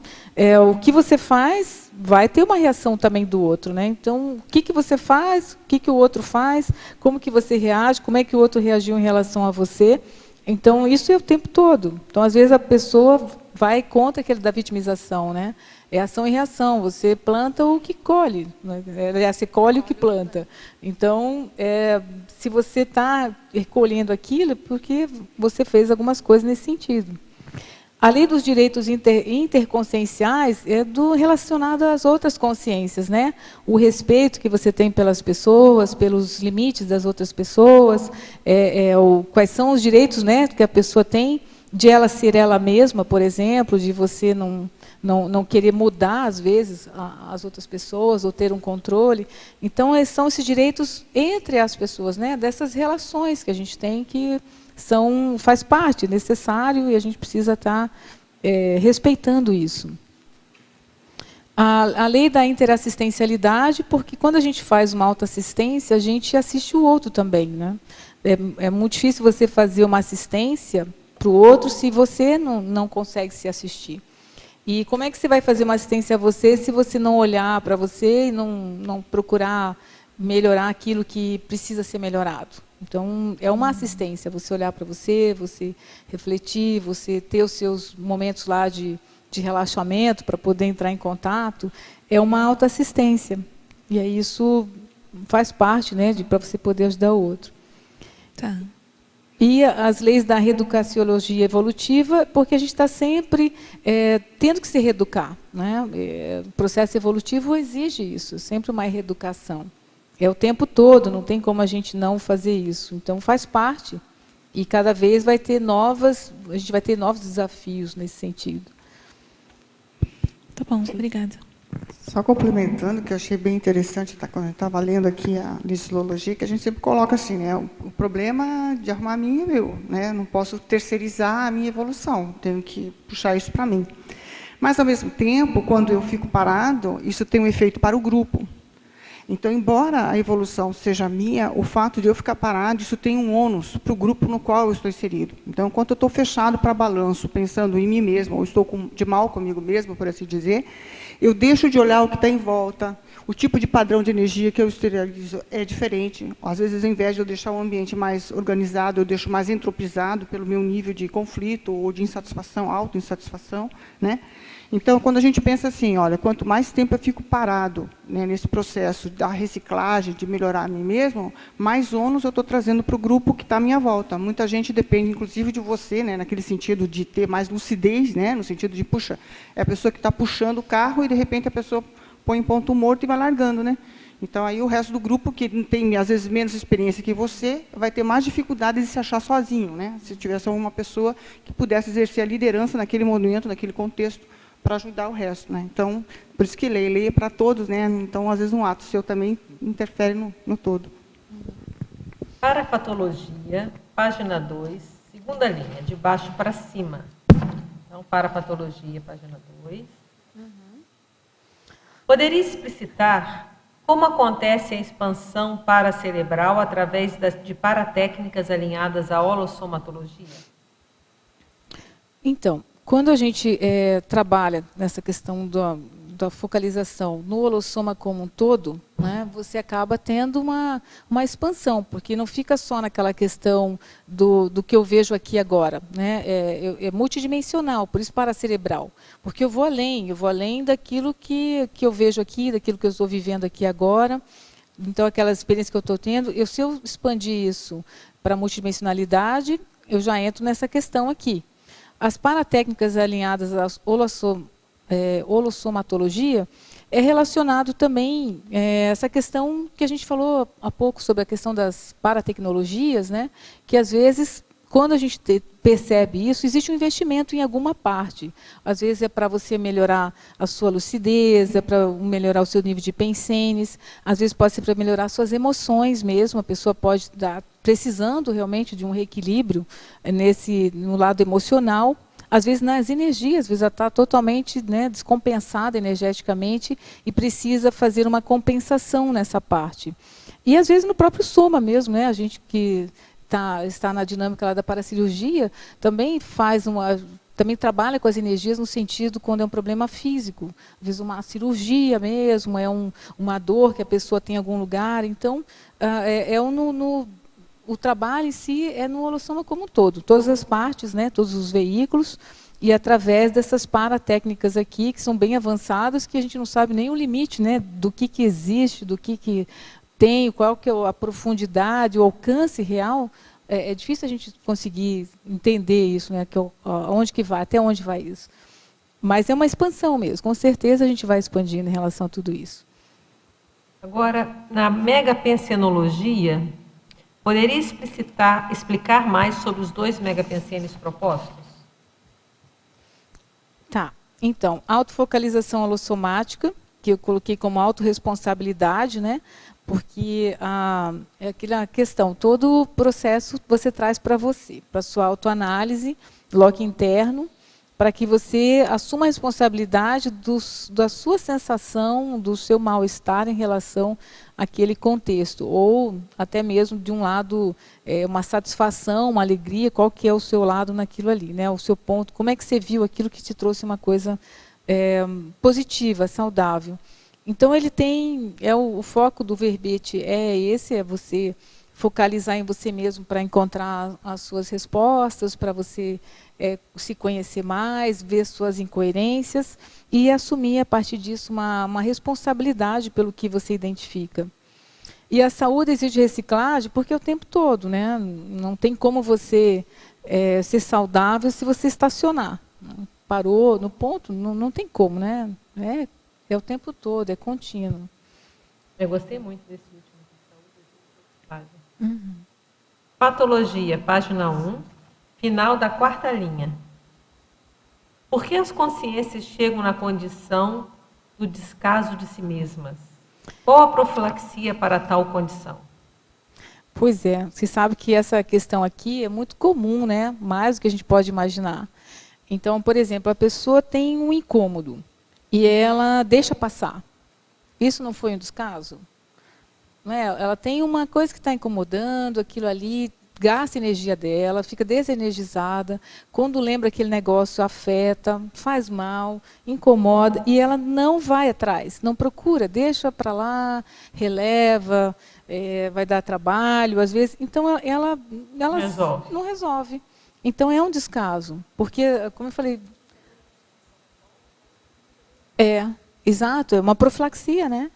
o que você faz vai ter uma reação também do outro, né? Então, o que você faz, o que o outro faz, como que você reage, como é que o outro reagiu em relação a você. Então, isso é o tempo todo. Então, às vezes, a pessoa vai contra aquele da vitimização, né? É ação e reação. Você planta o que colhe, né? Você colhe o que planta. Então, se você está recolhendo aquilo, é porque você fez algumas coisas nesse sentido. A lei dos direitos interconscienciais é relacionado às outras consciências, né? O respeito que você tem pelas pessoas, pelos limites das outras pessoas, quais são os direitos, né, que a pessoa tem de ela ser ela mesma, por exemplo, de você não querer mudar, às vezes, as outras pessoas, ou ter um controle. Então, são esses direitos entre as pessoas, né, dessas relações que a gente tem que... faz parte, necessário, e a gente precisa estar respeitando isso. A lei da interassistencialidade, porque quando a gente faz uma autoassistência, a gente assiste o outro também, né? É muito difícil você fazer uma assistência para o outro se você não consegue se assistir. E como é que você vai fazer uma assistência a você se você não olhar para você e não procurar melhorar aquilo que precisa ser melhorado? Então, é uma assistência, você olhar para você refletir, você ter os seus momentos lá de relaxamento para poder entrar em contato, é uma autoassistência. E aí isso faz parte, né, para você poder ajudar o outro. Tá. E as leis da reeducaciologia evolutiva, porque a gente está sempre tendo que se reeducar, né? O processo evolutivo exige isso, sempre uma reeducação. É o tempo todo, não tem como a gente não fazer isso. Então, faz parte. E cada vez a gente vai ter novos desafios nesse sentido. Tá bom, obrigada. Só complementando, que eu achei bem interessante, quando eu estava lendo aqui a legislologia, que a gente sempre coloca assim, né? O problema de arrumar a minha é meu, né? Não posso terceirizar a minha evolução, tenho que puxar isso para mim. Mas, ao mesmo tempo, quando eu fico parado, isso tem um efeito para o grupo. Então, embora a evolução seja minha, o fato de eu ficar parado, isso tem um ônus para o grupo no qual eu estou inserido. Então, enquanto eu estou fechado para balanço, pensando em mim mesmo, ou estou de mal comigo mesmo, por assim dizer, eu deixo de olhar o que está em volta, o tipo de padrão de energia que eu exteriorizo é diferente. Às vezes, ao invés de eu deixar o ambiente mais organizado, eu deixo mais entropizado pelo meu nível de conflito ou de insatisfação, autoinsatisfação, né? Então, quando a gente pensa assim, olha, quanto mais tempo eu fico parado, né, nesse processo da reciclagem, de melhorar a mim mesmo, mais ônus eu estou trazendo para o grupo que está à minha volta. Muita gente depende, inclusive, de você, né, naquele sentido de ter mais lucidez, né, no sentido de, puxa, é a pessoa que está puxando o carro e, de repente, a pessoa põe em ponto morto e vai largando, né? Então, aí o resto do grupo, que tem, às vezes, menos experiência que você, vai ter mais dificuldade de se achar sozinho, né? Se tivesse uma pessoa que pudesse exercer a liderança naquele momento, naquele contexto, para ajudar o resto, né? Então, por isso que leia para todos, né? Então, às vezes um ato seu também interfere no todo. Parapatologia, página 2, segunda linha, de baixo para cima. Então, parapatologia, página 2. Poderia explicitar como acontece a expansão paracerebral através de paratécnicas alinhadas à holossomatologia? Então, quando a gente trabalha nessa questão da focalização no holossoma como um todo, né, você acaba tendo uma expansão, porque não fica só naquela questão do que eu vejo aqui agora, né, é multidimensional, por isso paracerebral, porque eu vou além daquilo que eu vejo aqui, daquilo que eu estou vivendo aqui agora. Então, aquela experiência que eu estou tendo, se eu expandir isso para a multidimensionalidade, eu já entro nessa questão aqui. As paratécnicas alinhadas à holossomatologia é relacionado também essa questão que a gente falou há pouco sobre a questão das paratecnologias, né? Que às vezes, quando a gente percebe isso, existe um investimento em alguma parte. Às vezes é para você melhorar a sua lucidez, é para melhorar o seu nível de pensenes, às vezes pode ser para melhorar suas emoções mesmo, a pessoa pode estar precisando realmente de um reequilíbrio no lado emocional. Às vezes nas energias, às vezes ela está totalmente, né, descompensada energeticamente e precisa fazer uma compensação nessa parte. E às vezes no próprio soma mesmo, né, a gente que está na dinâmica lá da paracirurgia, também também trabalha com as energias no sentido quando é um problema físico, às vezes uma cirurgia mesmo, uma dor que a pessoa tem em algum lugar. Então, o trabalho em si é no holossoma como um todo, todas as partes, né, todos os veículos, e através dessas paratécnicas aqui, que são bem avançadas, que a gente não sabe nem o limite, né, do que existe, do que tem, qual que é a profundidade, o alcance real. É difícil a gente conseguir entender isso, né, onde que vai, até onde vai isso. Mas é uma expansão mesmo, com certeza a gente vai expandindo em relação a tudo isso. Agora, na megapensenologia, poderia explicar mais sobre os 2 megapensenes propostos? Tá. Então, autofocalização holossomática, que eu coloquei como autorresponsabilidade, né? Porque é aquela questão, todo o processo você traz para você, para a sua autoanálise, bloco interno, para que você assuma a responsabilidade da sua sensação, do seu mal-estar em relação àquele contexto, ou até mesmo de um lado, uma satisfação, uma alegria, qual que é o seu lado naquilo ali, né? O seu ponto, como é que você viu aquilo que te trouxe uma coisa positiva, saudável. Então, ele tem, o foco do verbete é você focalizar em você mesmo para encontrar as suas respostas, para você se conhecer mais, ver suas incoerências e assumir, a partir disso, uma responsabilidade pelo que você identifica. E a saúde exige reciclagem porque é o tempo todo, né? Não tem como você ser saudável se você estacionar. Parou no ponto, não tem como, né? É o tempo todo, é contínuo. Eu gostei muito desse último. Uhum. Patologia, página 1, final da 4ª linha. Por que as consciências chegam na condição do descaso de si mesmas? Qual a profilaxia para tal condição? Pois é, você sabe que essa questão aqui é muito comum, né? Mais do que a gente pode imaginar. Então, por exemplo, a pessoa tem um incômodo e ela deixa passar. Isso não foi um descaso? Não é? Ela tem uma coisa que está incomodando, aquilo ali, gasta energia dela, fica desenergizada, quando lembra aquele negócio afeta, faz mal, incomoda, e ela não vai atrás, não procura, deixa para lá, releva, vai dar trabalho, às vezes, então ela não resolve. Então é um descaso, porque, como eu falei, exato, é uma profilaxia, né?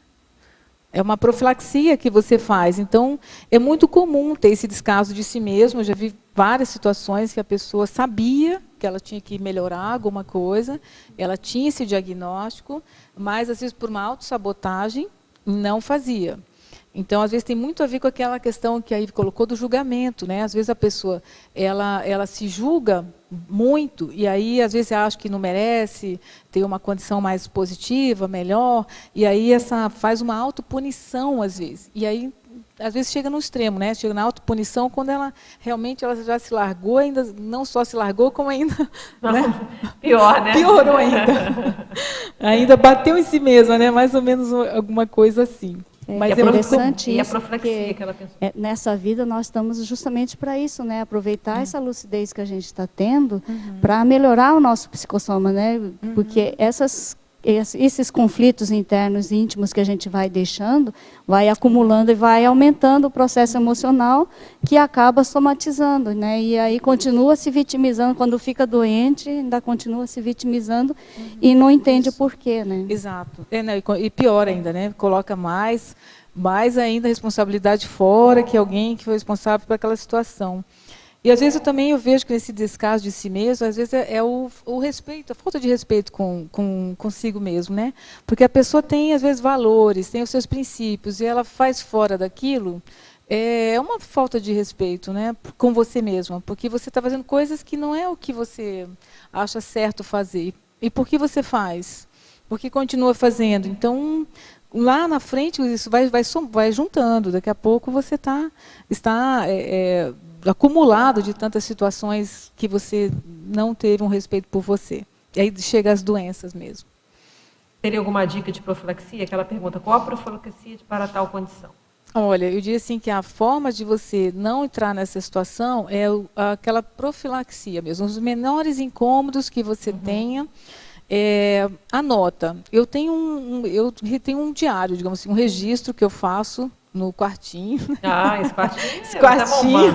É uma profilaxia que você faz. Então, é muito comum ter esse descaso de si mesmo. Eu já vi várias situações que a pessoa sabia que ela tinha que melhorar alguma coisa, ela tinha esse diagnóstico, mas, às vezes, por uma autossabotagem, não fazia. Então, às vezes, tem muito a ver com aquela questão que aí colocou do julgamento, né? Às vezes a pessoa, ela se julga muito, e aí, às vezes, acha que não merece, tem uma condição mais positiva, melhor, e aí faz uma autopunição, às vezes. E aí, às vezes, chega no extremo, né? Chega na autopunição quando ela realmente já se largou, ainda não só se largou, como ainda... Não, né? Pior, né? Piorou ainda. Ainda bateu em si mesma, né? Mais ou menos alguma coisa assim. Mas é interessante e a isso, profilaxia que ela pensou. Nessa vida nós estamos justamente para isso, né? Aproveitar essa lucidez que a gente está tendo para melhorar o nosso psicossoma, né? Porque esses conflitos internos e íntimos que a gente vai deixando, vai acumulando e vai aumentando o processo emocional que acaba somatizando, né? E aí continua se vitimizando, quando fica doente, ainda continua se vitimizando e não entende o porquê, né? Exato. E pior ainda, né? Coloca mais ainda a responsabilidade fora, que alguém que foi responsável por aquela situação. E às vezes eu vejo que nesse descaso de si mesmo, às vezes é o respeito, a falta de respeito consigo mesmo, né? Porque a pessoa tem, às vezes, valores, tem os seus princípios, e ela faz fora daquilo, é uma falta de respeito, né? Com você mesma, porque você está fazendo coisas que não é o que você acha certo fazer. E por que você faz? Por que continua fazendo? Então, lá na frente, isso vai juntando, daqui a pouco você está acumulado de tantas situações que você não teve um respeito por você. E aí chega as doenças mesmo. Teria alguma dica de profilaxia? Aquela pergunta, qual a profilaxia para tal condição? Olha, eu diria assim que a forma de você não entrar nessa situação é aquela profilaxia mesmo. Os menores incômodos que você tenha, anota. Eu tenho um diário, digamos assim, um registro que eu faço no quartinho. Ah, esse quartinho. Esse quartinho.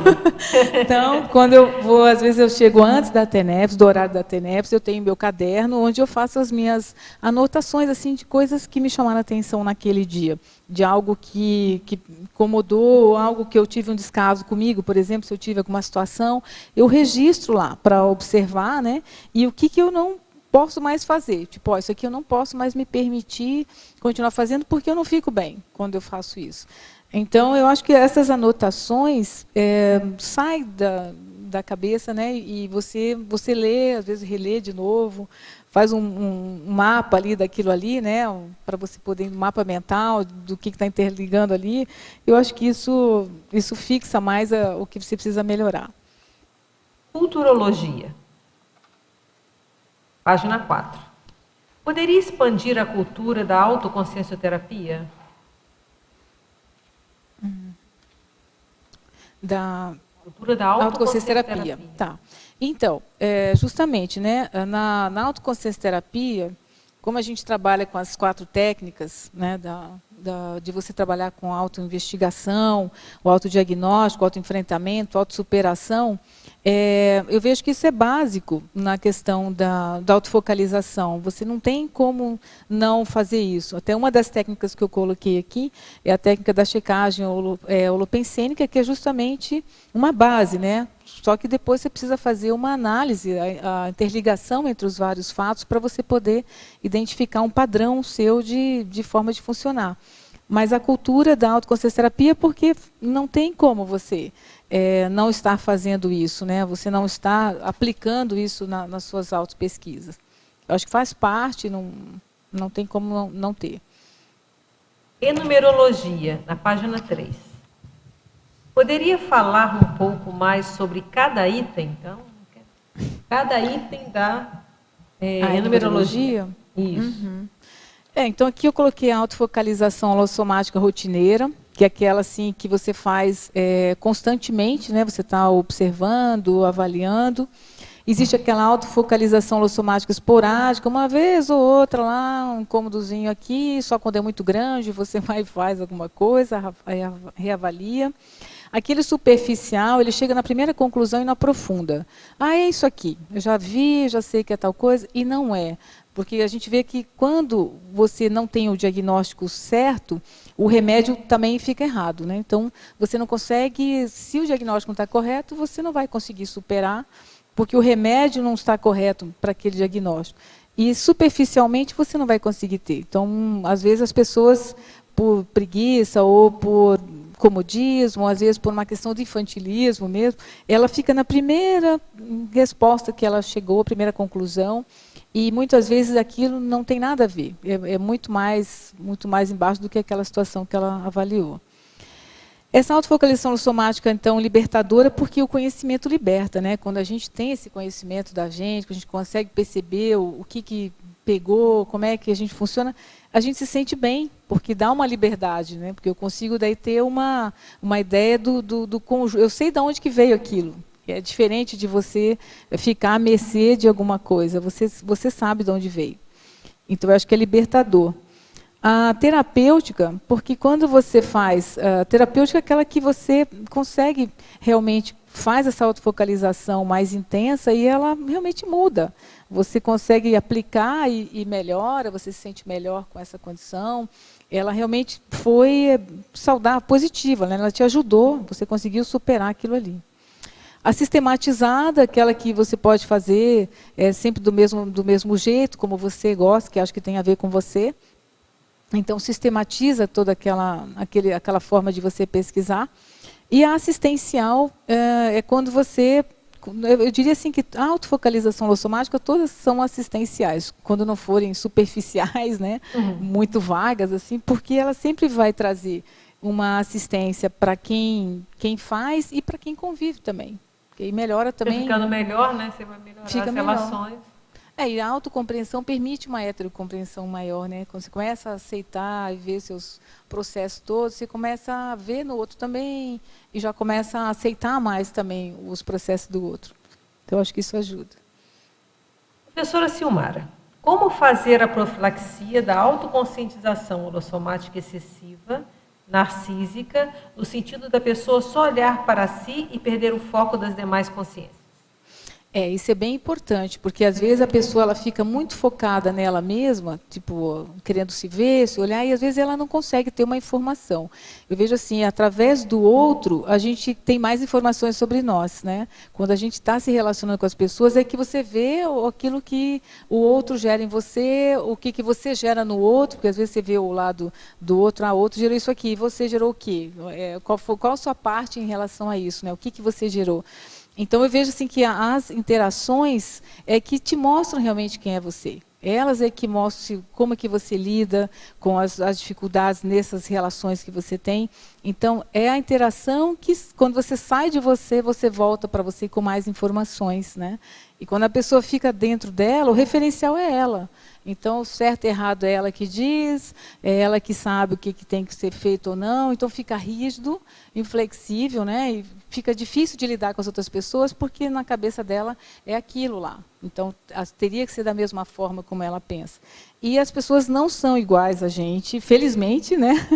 Então, quando eu vou, às vezes eu chego antes da TENEPS, do horário da TENEPS, eu tenho meu caderno onde eu faço as minhas anotações assim de coisas que me chamaram a atenção naquele dia, de algo que incomodou, algo que eu tive um descaso comigo, por exemplo, se eu tive alguma situação, eu registro lá para observar, né? E o que eu não posso mais fazer. Tipo, isso aqui eu não posso mais me permitir continuar fazendo porque eu não fico bem quando eu faço isso. Então, eu acho que essas anotações saem da cabeça, né? E você lê, às vezes relê de novo, faz um mapa ali daquilo ali, né? Para você poder, um mapa mental do que está interligando ali. Eu acho que isso fixa mais o que você precisa melhorar. Culturologia. Página 4. Poderia expandir a cultura da autoconsciencioterapia? Da cultura da autoconsciencioterapia. Tá. Então, justamente, né, na autoconsciencioterapia, como a gente trabalha com as 4 técnicas, né, de você trabalhar com autoinvestigação, o autodiagnóstico, o autoenfrentamento, a autossuperação, eu vejo que isso é básico na questão da autofocalização. Você não tem como não fazer isso. Até uma das técnicas que eu coloquei aqui é a técnica da checagem holopensênica, que é justamente uma base, né? Só que depois você precisa fazer uma análise, a interligação entre os vários fatos para você poder identificar um padrão seu de forma de funcionar. Mas a cultura da autoconsciencioterapia, porque não tem como você não estar fazendo isso, né? Você não está aplicando isso nas suas autopesquisas. Eu acho que faz parte, não tem como não ter. Enumerologia, na página 3. Poderia falar um pouco mais sobre cada item, então? Cada item da enumerologia? Isso. Uhum. Então, aqui eu coloquei a autofocalização holossomática rotineira, que é aquela assim, que você faz constantemente, né? Você está observando, avaliando. Existe aquela autofocalização holossomática esporádica, uma vez ou outra lá, um incômodozinho aqui, só quando é muito grande, você vai e faz alguma coisa, reavalia. Aquele superficial, ele chega na primeira conclusão e não aprofunda. É isso aqui, eu já vi, já sei que é tal coisa, e não é. Porque a gente vê que quando você não tem o diagnóstico certo, o remédio também fica errado, né? Então, você não consegue, se o diagnóstico não está correto, você não vai conseguir superar, porque o remédio não está correto para aquele diagnóstico. E superficialmente você não vai conseguir ter. Então, às vezes as pessoas por preguiça ou por comodismo, ou às vezes por uma questão de infantilismo mesmo, ela fica na primeira resposta que ela chegou, a primeira conclusão, e muitas vezes aquilo não tem nada a ver, é muito mais embaixo do que aquela situação que ela avaliou. Essa autofocalização somática, então, libertadora, porque o conhecimento liberta, né? Quando a gente tem esse conhecimento da gente, que a gente consegue perceber o que pegou, como é que a gente funciona, a gente se sente bem, porque dá uma liberdade, né? Porque eu consigo daí ter uma ideia do conjunto. Eu sei de onde que veio aquilo. É diferente de você ficar à mercê de alguma coisa. Você sabe de onde veio. Então, eu acho que é libertador. A terapêutica, porque quando você faz... A terapêutica é aquela que você consegue realmente, faz essa autofocalização mais intensa e ela realmente muda. Você consegue aplicar e melhora, você se sente melhor com essa condição. Ela realmente foi saudável, positiva, né? Ela te ajudou, você conseguiu superar aquilo ali. A sistematizada, aquela que você pode fazer sempre do mesmo jeito, como você gosta, que acho que tem a ver com você. Então, sistematiza toda aquela forma de você pesquisar. E a assistencial é quando você... Eu diria assim que a autofocalização holossomática, todas são assistenciais, quando não forem superficiais, né, muito vagas, assim, porque ela sempre vai trazer uma assistência para quem faz e para quem convive também. Porque aí melhora também... Ficando melhor, né? Você vai melhorar as relações. E a autocompreensão permite uma heterocompreensão maior, né? Quando você começa a aceitar e ver seus processos todos, você começa a ver no outro também e já começa a aceitar mais também os processos do outro. Então, eu acho que isso ajuda. Professora Silmara, como fazer a profilaxia da autoconscientização holossomática excessiva, narcísica, no sentido da pessoa só olhar para si e perder o foco das demais consciências? Isso é bem importante, porque às vezes a pessoa ela fica muito focada nela mesma, tipo, querendo se ver, se olhar, e às vezes ela não consegue ter uma informação. Eu vejo assim, através do outro, a gente tem mais informações sobre nós, né? Quando a gente está se relacionando com as pessoas, é que você vê aquilo que o outro gera em você, o que você gera no outro, porque às vezes você vê o lado do outro, o outro gerou isso aqui, e você gerou o quê? Qual a sua parte em relação a isso, né? O que você gerou? Então, eu vejo assim, que as interações é que te mostram realmente quem é você. Elas é que mostram como é que você lida com as dificuldades nessas relações que você tem. Então, é a interação que, quando você sai de você, você volta para você com mais informações, né? E quando a pessoa fica dentro dela, o referencial é ela. Então, o certo e errado é ela que diz, é ela que sabe o que tem que ser feito ou não. Então, fica rígido, inflexível, né? E fica difícil de lidar com as outras pessoas, porque na cabeça dela é aquilo lá. Então, teria que ser da mesma forma como ela pensa. E as pessoas não são iguais a gente, felizmente, né?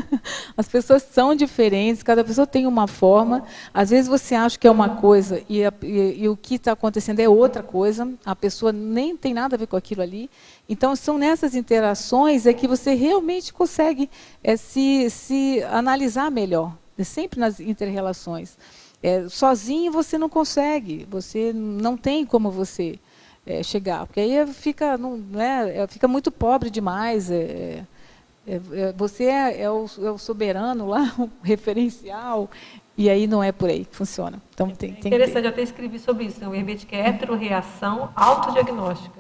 As pessoas são diferentes, cada pessoa tem uma forma. Às vezes você acha que é uma coisa e o que está acontecendo é outra coisa, a pessoa nem tem nada a ver com aquilo ali. Então, são nessas interações que você realmente consegue se analisar melhor, sempre nas inter-relações. Sozinho você não consegue, você não tem como você chegar, porque aí fica muito pobre demais. Você é o soberano lá, o referencial, e aí não é por aí que funciona. Então, tem interessante, eu até escrevi sobre isso, né? O verbete que é heterorreação autodiagnóstica.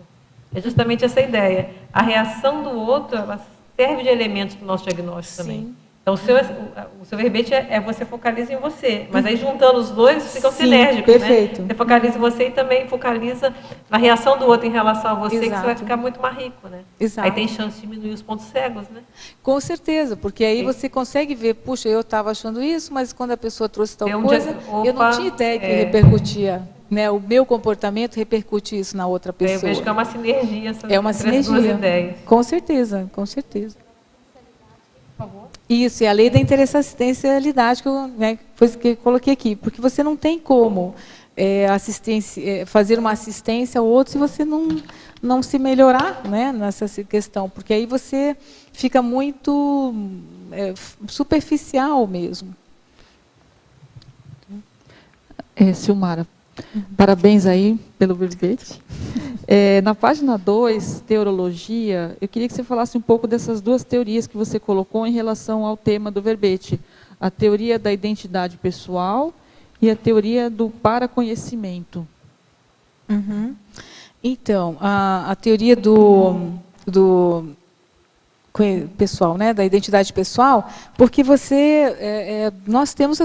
É justamente essa ideia. A reação do outro, ela serve de elementos para o nosso diagnóstico também. Então, o seu verbete você focaliza em você, mas aí juntando os dois ficam sinérgicos, perfeito. Né? Você focaliza em você e também focaliza na reação do outro em relação a você, Exato. que você vai ficar muito mais rico, né? Exato. Aí tem chance de diminuir os pontos cegos, né? Com certeza, porque aí você consegue ver, puxa, eu estava achando isso, mas quando a pessoa trouxe tal coisa, eu não tinha ideia que repercutia. Né, o meu comportamento repercute isso na outra pessoa. Eu vejo que é uma sinergia entre as duas ideias. Com certeza, com certeza. Por favor. Isso, é a lei da interessencialidade que eu coloquei aqui, porque você não tem como fazer uma assistência ao outro se você não se melhorar, né, nessa questão, porque aí você fica muito superficial mesmo. Silmara, parabéns aí pelo verbete. Na página 2, Teurologia, eu queria que você falasse um pouco dessas duas teorias que você colocou em relação ao tema do verbete. A teoria da identidade pessoal e a teoria do paraconhecimento. Uhum. Então, a teoria do pessoal, né, da identidade pessoal, porque nós temos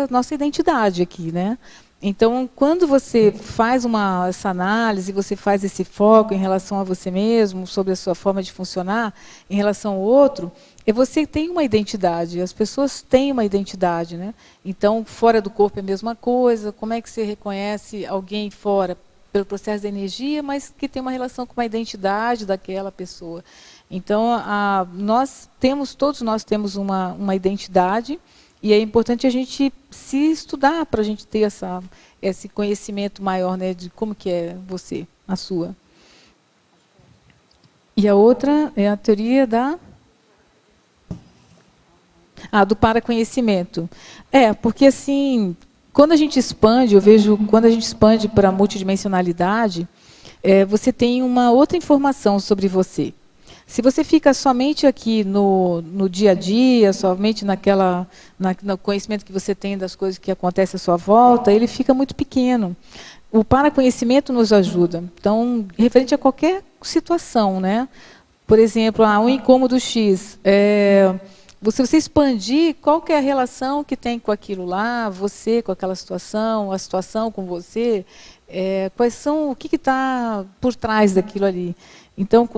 nossa identidade aqui, né? Então, quando você faz essa análise, você faz esse foco em relação a você mesmo, sobre a sua forma de funcionar, em relação ao outro, você tem uma identidade, as pessoas têm uma identidade, né? Então, fora do corpo é a mesma coisa, como é que você reconhece alguém fora? Pelo processo da energia, mas que tem uma relação com a identidade daquela pessoa. Então, todos nós temos uma identidade, e é importante a gente se estudar para a gente ter esse conhecimento maior, né, de como que é você, a sua. E a outra é a teoria do paraconhecimento. Porque assim, quando a gente expande, eu vejo, quando a gente expande para a multidimensionalidade, você tem uma outra informação sobre você. Se você fica somente aqui no dia a dia, somente no conhecimento que você tem das coisas que acontecem à sua volta, ele fica muito pequeno. O paraconhecimento nos ajuda. Então, referente a qualquer situação, né? Por exemplo, um incômodo X. Você expandir qual que é a relação que tem com aquilo lá, você com aquela situação, a situação com você, o que está por trás daquilo ali. Então,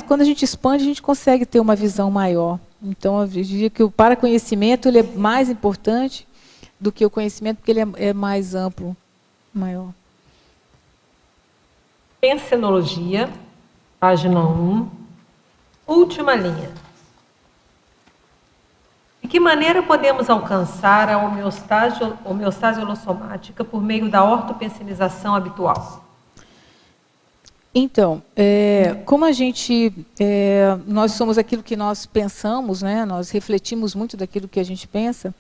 quando a gente expande, a gente consegue ter uma visão maior. Então, eu diria que o paraconhecimento ele é mais importante do que o conhecimento, porque ele é mais amplo, maior. Pensenologia, página 1, última linha. De que maneira podemos alcançar a homeostase holossomática por meio da ortopensenização habitual? Então, como nós somos aquilo que nós pensamos, né? Nós refletimos muito daquilo que a gente pensa.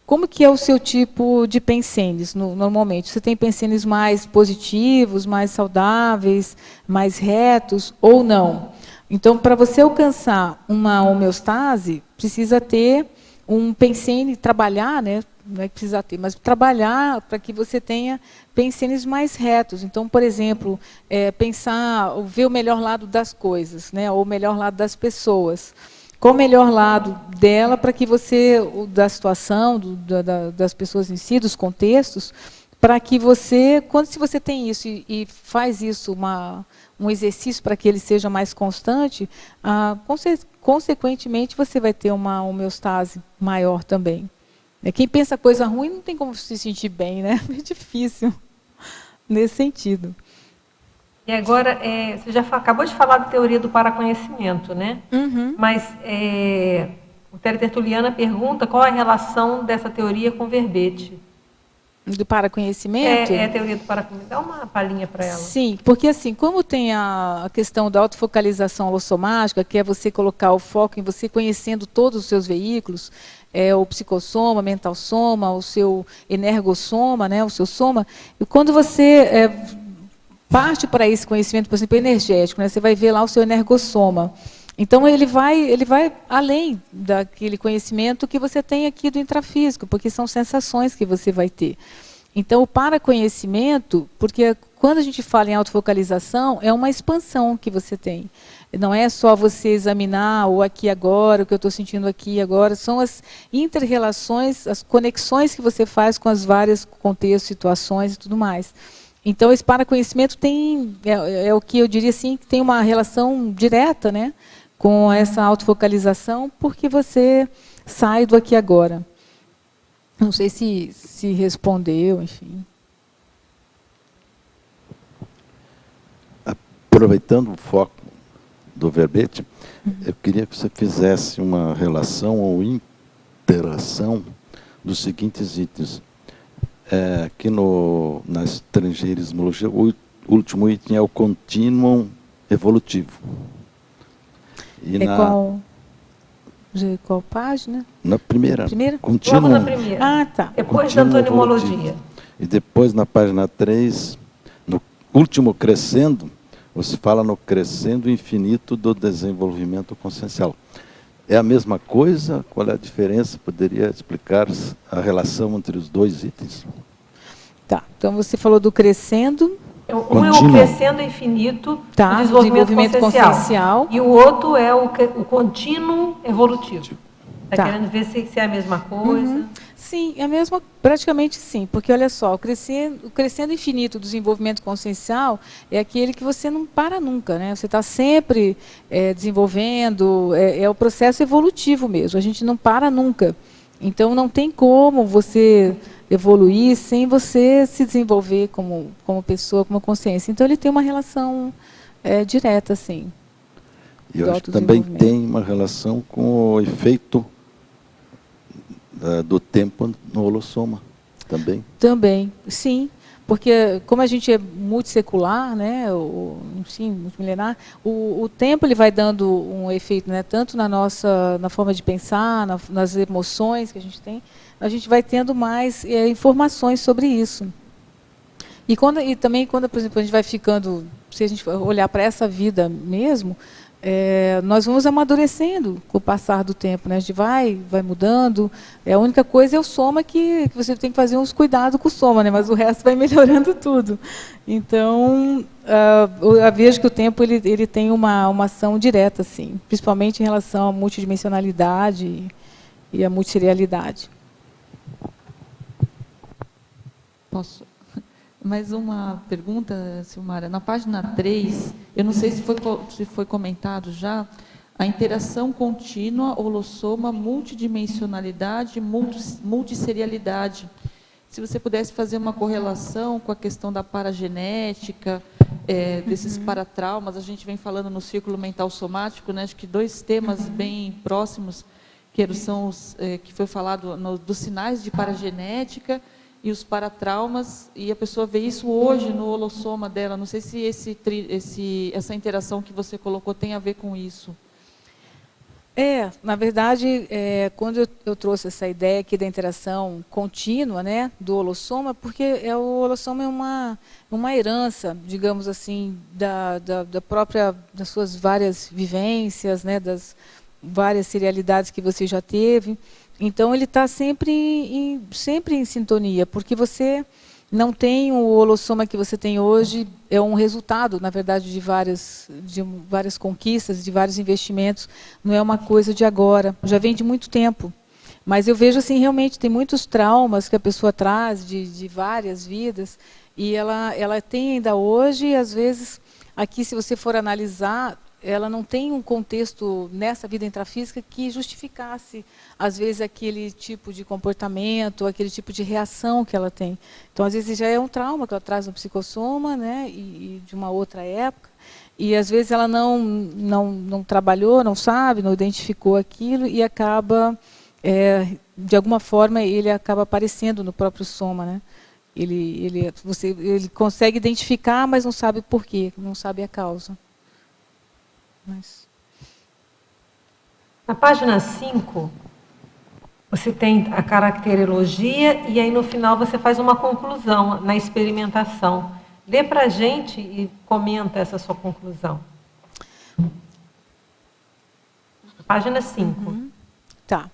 Como que é o seu tipo de pensenes, normalmente? Você tem pensenes mais positivos, mais saudáveis, mais retos, ou não? Então, para você alcançar uma homeostase, precisa ter um pensene, trabalhar, né? Não é que precisa ter, mas trabalhar para que você tenha pensenes mais retos. Então, por exemplo, ver o melhor lado das coisas, né? Ou o melhor lado das pessoas. Qual o melhor lado dela para que você, da situação, das pessoas em si, dos contextos, para que você, se você tem isso e faz isso um exercício para que ele seja mais constante, consequentemente você vai ter uma homeostase maior também. Quem pensa coisa ruim não tem como se sentir bem, né? É difícil nesse sentido. E agora, você já acabou de falar da teoria do paraconhecimento, né? Uhum. Mas o Tertuliana pergunta qual a relação dessa teoria com o verbete. Do paraconhecimento? É a teoria do paraconhecimento. Dá uma palhinha para ela. Sim, porque assim, como tem a questão da autofocalização holossomática, que é você colocar o foco em você conhecendo todos os seus veículos, o psicossoma, mental soma, o seu energossoma, né, o seu soma, e quando você parte para esse conhecimento, por exemplo, energético, né, você vai ver lá o seu energossoma. Então, ele vai além daquele conhecimento que você tem aqui do intrafísico, porque são sensações que você vai ter. Então, o paraconhecimento, porque quando a gente fala em autofocalização, é uma expansão que você tem. Não é só você examinar o aqui e agora, o que eu estou sentindo aqui e agora, são as inter-relações, as conexões que você faz com as várias contextos, situações e tudo mais. Então, esse paraconhecimento é o que eu diria assim, que tem uma relação direta, né, com essa autofocalização, porque você sai do aqui e agora. Não sei se respondeu, enfim. Aproveitando o foco do verbete, eu queria que você fizesse uma relação ou interação dos seguintes itens. Aqui na estrangeirismologia, o último item é o contínuo evolutivo. E qual página? Na primeira. Logo na primeira. Ah, tá. Depois da antonimologia. E depois, na página 3, no último crescendo, você fala no crescendo infinito do desenvolvimento consciencial. É a mesma coisa? Qual é a diferença? Poderia explicar a relação entre os dois itens? Tá, então você falou do crescendo. Um é o crescendo infinito do desenvolvimento consciencial e o outro é o contínuo evolutivo. Está querendo ver se é a mesma coisa? Sim, é a mesma, praticamente sim, porque olha só, o crescendo infinito do desenvolvimento consciencial é aquele que você não para nunca, né? Você está sempre desenvolvendo, é o processo evolutivo mesmo, a gente não para nunca. Então não tem como você evoluir sem você se desenvolver como pessoa, como consciência. Então ele tem uma relação direta, sim. E eu acho que também tem uma relação com o efeito do tempo no holossoma, também? Também, sim. Porque como a gente é multissecular, né, sim, multimilenar, o tempo ele vai dando um efeito, né, tanto na forma de pensar, nas emoções que a gente vai tendo mais informações sobre isso. E também quando, por exemplo, a gente vai ficando, se a gente for olhar para essa vida mesmo, nós vamos amadurecendo com o passar do tempo, né? A gente vai mudando. A única coisa é o soma que você tem que fazer uns cuidados com o soma, né? Mas o resto vai melhorando tudo. Então, eu vejo que o tempo ele tem uma ação direta, assim, principalmente em relação à multidimensionalidade e à multiserialidade. Posso? Mais uma pergunta, Silmara. Na página 3, eu não sei se foi comentado já, a interação contínua, holossoma, multidimensionalidade, multisserialidade. Se você pudesse fazer uma correlação com a questão da paragenética, desses paratraumas, a gente vem falando no círculo mental somático, né, acho que dois temas bem próximos, são os que foi falado dos sinais de paragenética, e os paratraumas, e a pessoa vê isso hoje no holossoma dela. Não sei se essa interação que você colocou tem a ver com isso. Na verdade, quando eu trouxe essa ideia aqui da interação contínua, né, do holossoma, porque o holossoma é uma herança, digamos assim, das suas várias vivências, né, das várias serialidades que você já teve. Então, ele está sempre em sintonia, porque você não tem o holossoma que você tem hoje, é um resultado, na verdade, de várias conquistas, de vários investimentos, não é uma coisa de agora, já vem de muito tempo. Mas eu vejo, assim, realmente, tem muitos traumas que a pessoa traz de várias vidas, e ela tem ainda hoje, e às vezes, aqui, se você for analisar, ela não tem um contexto nessa vida intrafísica que justificasse, às vezes, aquele tipo de comportamento, aquele tipo de reação que ela tem. Então, às vezes, já é um trauma que ela traz no psicossoma, né, e de uma outra época, e às vezes ela não trabalhou, não sabe, não identificou aquilo, e acaba, de alguma forma, ele acaba aparecendo no próprio soma, né? Ele consegue identificar, mas não sabe por quê, não sabe a causa. Na página 5, você tem a caracterologia e aí no final você faz uma conclusão na experimentação. Lê para a gente e comenta essa sua conclusão. Página 5. Tá.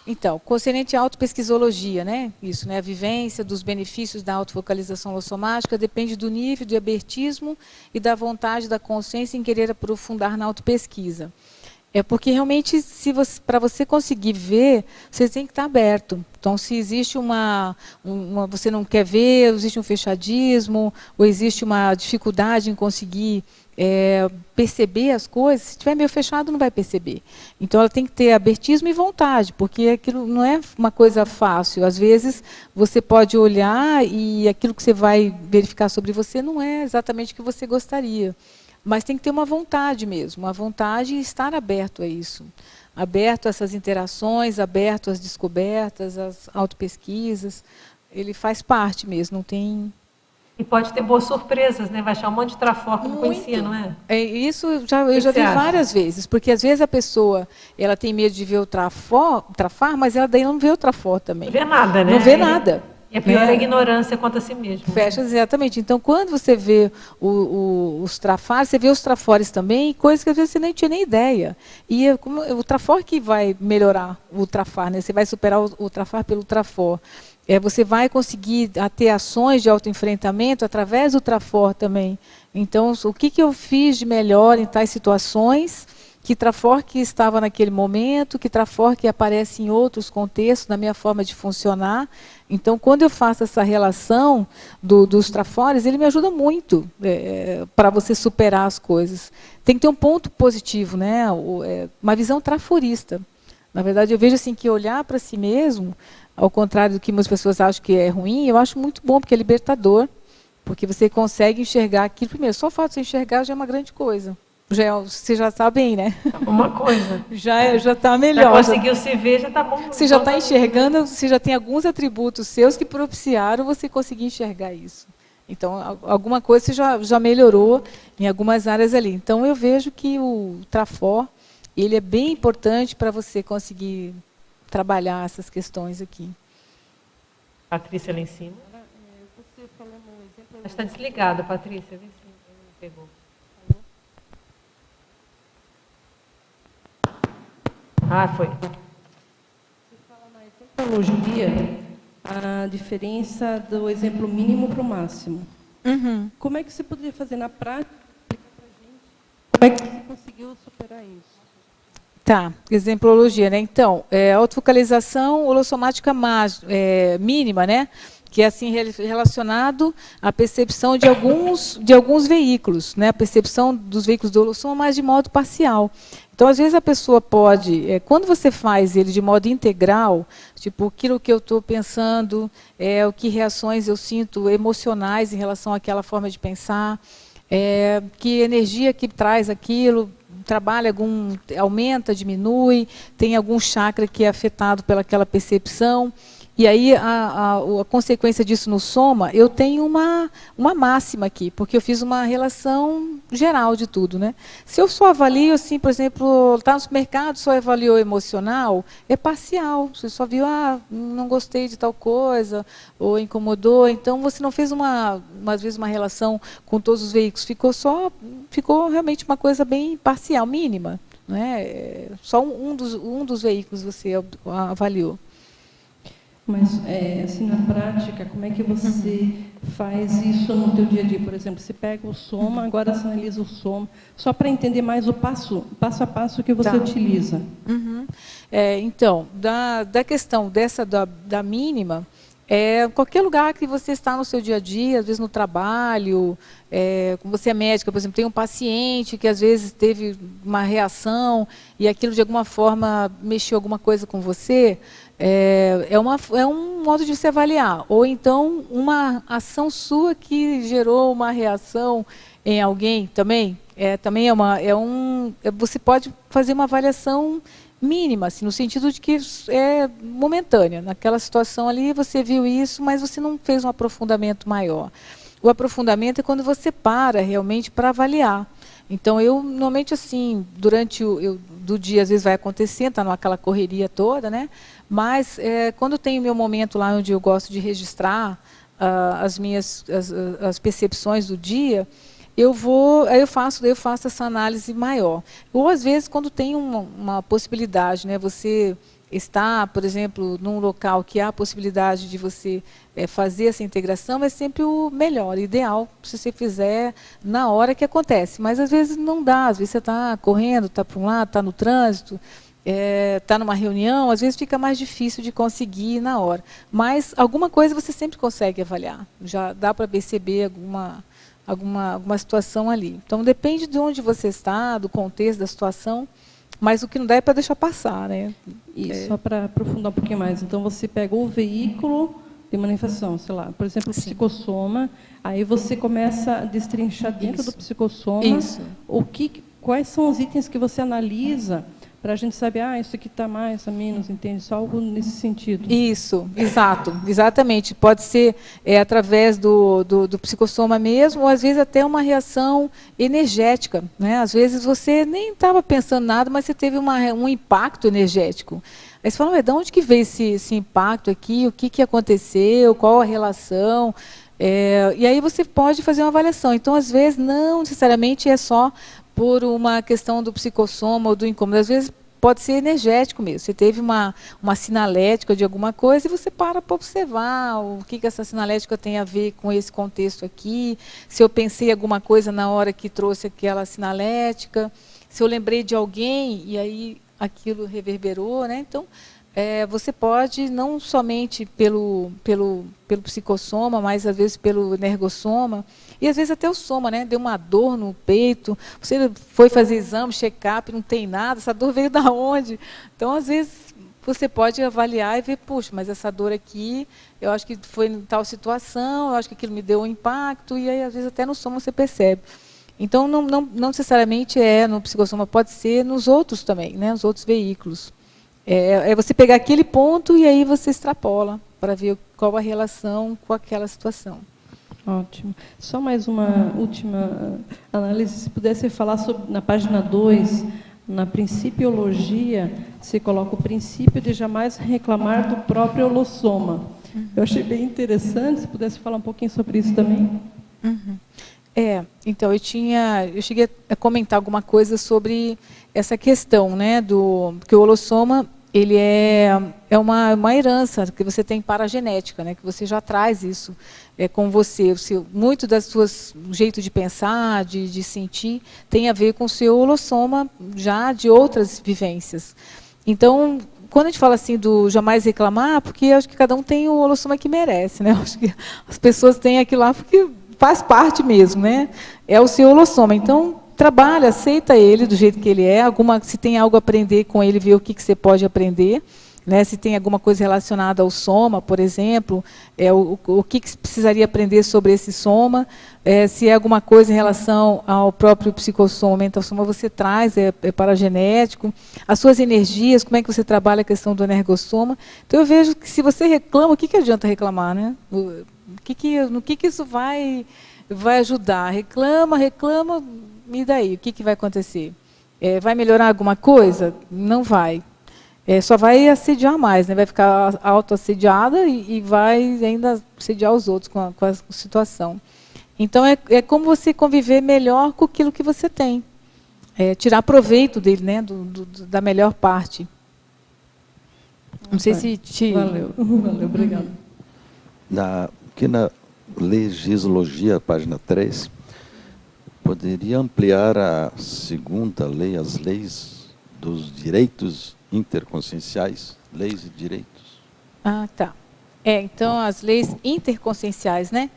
Então, concernente à autopesquisologia, né? Isso, né? A vivência dos benefícios da autovocalização holossomática depende do nível de abertismo e da vontade da consciência em querer aprofundar na autopesquisa. Porque realmente, para você conseguir ver, você tem que estar aberto. Então, se existe você não quer ver, existe um fechadismo, ou existe uma dificuldade em conseguir perceber as coisas, se estiver meio fechado, não vai perceber. Então, ela tem que ter abertismo e vontade, porque aquilo não é uma coisa fácil. Às vezes, você pode olhar e aquilo que você vai verificar sobre você não é exatamente o que você gostaria. Mas tem que ter uma vontade mesmo, uma vontade e estar aberto a isso. Aberto a essas interações, aberto às descobertas, às autopesquisas. Ele faz parte mesmo, não tem... E pode ter boas surpresas, né? Vai achar um monte de trafó que não conhecia, não é? Isso eu já vi várias vezes, porque às vezes a pessoa tem medo de ver o trafar, mas ela daí não vê o trafó também. Não vê nada, né? Não vê nada. E a pior é a ignorância quanto a si mesmo. Fecha, exatamente. Então, quando você vê os trafores, você vê os trafores também, coisas que às vezes você nem tinha nem ideia. E o trafor que vai melhorar o trafar, né? Você vai superar o trafar pelo trafor. Você vai conseguir ter ações de autoenfrentamento através do trafor também. Então, o que eu fiz de melhor em tais situações? Que trafor que estava naquele momento, que trafor que aparece em outros contextos, na minha forma de funcionar. Então, quando eu faço essa relação dos trafores, ele me ajuda muito para você superar as coisas. Tem que ter um ponto positivo, né? Uma visão traforista. Na verdade, eu vejo assim que olhar para si mesmo, ao contrário do que muitas pessoas acham que é ruim, eu acho muito bom, porque é libertador, porque você consegue enxergar aquilo. Primeiro, só o fato de você enxergar já é uma grande coisa. Você já está bem, né? Uma coisa. Já está melhor. Já conseguiu se ver, já está bom. Você já está enxergando, você já tem alguns atributos seus que propiciaram você conseguir enxergar isso. Então, alguma coisa você já melhorou em algumas áreas ali. Então, eu vejo que o trafor, ele é bem importante para você conseguir trabalhar essas questões aqui. Patrícia lá em cima. Você falou no exemplo... Está desligada, Patrícia. Vê se não pegou. Foi. Você fala na exemplologia a diferença do exemplo mínimo para o máximo. Uhum. Como é que você poderia fazer na prática? Como é que você conseguiu superar isso? Tá, exemplologia, né? Então, autofocalização holossomática mínima, né? Que é assim relacionado à percepção de alguns veículos, né? A percepção dos veículos do holossoma, mas de modo parcial. Então, às vezes a pessoa pode, quando você faz ele de modo integral, tipo, aquilo que eu estou pensando, o que reações eu sinto emocionais em relação àquela forma de pensar, que energia que traz aquilo, trabalha aumenta, diminui, tem algum chakra que é afetado pelaquela percepção. E aí, a consequência disso no soma, eu tenho uma máxima aqui, porque eu fiz uma relação geral de tudo, né? Se eu só avalio, assim, por exemplo, está no supermercado, só avaliou emocional, é parcial. Você só viu, não gostei de tal coisa, ou incomodou. Então, você não fez, às vezes, uma relação com todos os veículos. Ficou realmente uma coisa bem parcial, mínima. Né? Só um dos veículos você avaliou. Mas, assim, na prática, como é que você faz isso no teu dia a dia? Por exemplo, você pega o soma, agora você analisa o soma, só para entender mais o passo a passo que você utiliza. Uhum. Então, da questão da mínima, qualquer lugar que você está no seu dia a dia, às vezes no trabalho, você é médica, por exemplo, tem um paciente que às vezes teve uma reação e aquilo de alguma forma mexeu alguma coisa com você, é um modo de você avaliar. Ou então, uma ação sua que gerou uma reação em alguém também. Você pode fazer uma avaliação mínima, assim, no sentido de que é momentânea. Naquela situação ali, você viu isso, mas você não fez um aprofundamento maior. O aprofundamento é quando você para realmente para avaliar. Então, eu, normalmente, assim, durante do dia, às vezes vai acontecendo, está naquela correria toda, né? Mas, quando tem o meu momento lá onde eu gosto de registrar as percepções do dia, eu faço essa análise maior. Ou, às vezes, quando tem uma possibilidade, né? Você está, por exemplo, num local que há a possibilidade de você fazer essa integração, é sempre o melhor, ideal, se você fizer na hora que acontece. Mas, às vezes, não dá. Às vezes, você está correndo, está para um lado, está no trânsito, está numa reunião, às vezes fica mais difícil de conseguir na hora. Mas, alguma coisa você sempre consegue avaliar. Já dá para perceber alguma situação ali. Então, depende de onde você está, do contexto da situação, mas o que não dá é para deixar passar, né? E só para aprofundar um pouquinho mais, então você pega o veículo de manifestação, sei lá, por exemplo, o psicossoma, aí você começa a destrinchar dentro do psicossoma quais são os itens que você analisa para a gente saber, isso aqui está mais, está menos, entende? Só algo nesse sentido. Isso, exatamente. Pode ser através do psicossoma mesmo, ou às vezes até uma reação energética, né? Às vezes você nem estava pensando nada, mas você teve um impacto energético. Aí você fala, de onde que veio esse impacto aqui, o que aconteceu, qual a relação? E aí você pode fazer uma avaliação. Então, às vezes, não necessariamente é só por uma questão do psicossoma ou do incômodo. Às vezes, pode ser energético mesmo. Você teve uma sinalética de alguma coisa e você para observar o que essa sinalética tem a ver com esse contexto aqui, se eu pensei alguma coisa na hora que trouxe aquela sinalética, se eu lembrei de alguém e aí aquilo reverberou, né? Então, você pode, não somente pelo psicossoma, mas às vezes pelo energossoma, e às vezes até o soma, né? Deu uma dor no peito, você foi fazer exame, check-up, não tem nada, essa dor veio da onde? Então, às vezes, você pode avaliar e ver, puxa, mas essa dor aqui, eu acho que foi em tal situação, eu acho que aquilo me deu um impacto, e aí, às vezes, até no soma você percebe. Então, não necessariamente no psicossoma, pode ser nos outros também, né? Os outros veículos. É você pegar aquele ponto e aí você extrapola para ver qual a relação com aquela situação. Ótimo. Só mais uma última análise, se pudesse falar sobre, na página 2, na principiologia, você coloca o princípio de jamais reclamar do próprio holossoma. Eu achei bem interessante, se pudesse falar um pouquinho sobre isso também. Então, eu cheguei a comentar alguma coisa sobre essa questão, né, que o holossoma, ele é uma herança que você tem paragenética, né, que você já traz isso com você. Muito das suas jeito de pensar, de sentir, tem a ver com o seu holossoma já de outras vivências. Então, quando a gente fala assim do jamais reclamar, porque eu acho que cada um tem o holossoma que merece, né? Eu acho que as pessoas têm aquilo lá porque faz parte mesmo, né? É o seu holossoma. Então, trabalha, aceita ele do jeito que ele é. Se tem algo a aprender com ele, vê o que você pode aprender. Né? Se tem alguma coisa relacionada ao soma, por exemplo, o que precisaria aprender sobre esse soma. Se é alguma coisa em relação ao próprio psicossoma, mental soma, você traz, paragenético. As suas energias, como é que você trabalha a questão do energossoma. Então, eu vejo que se você reclama, o que adianta reclamar, né? No que isso vai ajudar? Reclama, e daí? O que vai acontecer? Vai melhorar alguma coisa? Não vai. Só vai assediar mais, né? Vai ficar autoassediada e vai ainda assediar os outros com a situação. Então, é como você conviver melhor com aquilo que você tem. Tirar proveito dele, né? Da melhor parte. Não sei se te... Valeu, obrigado. Aqui na legisologia, página 3, poderia ampliar a segunda lei, as leis dos direitos interconscienciais, leis e direitos. Tá. Então, as leis interconscienciais, né?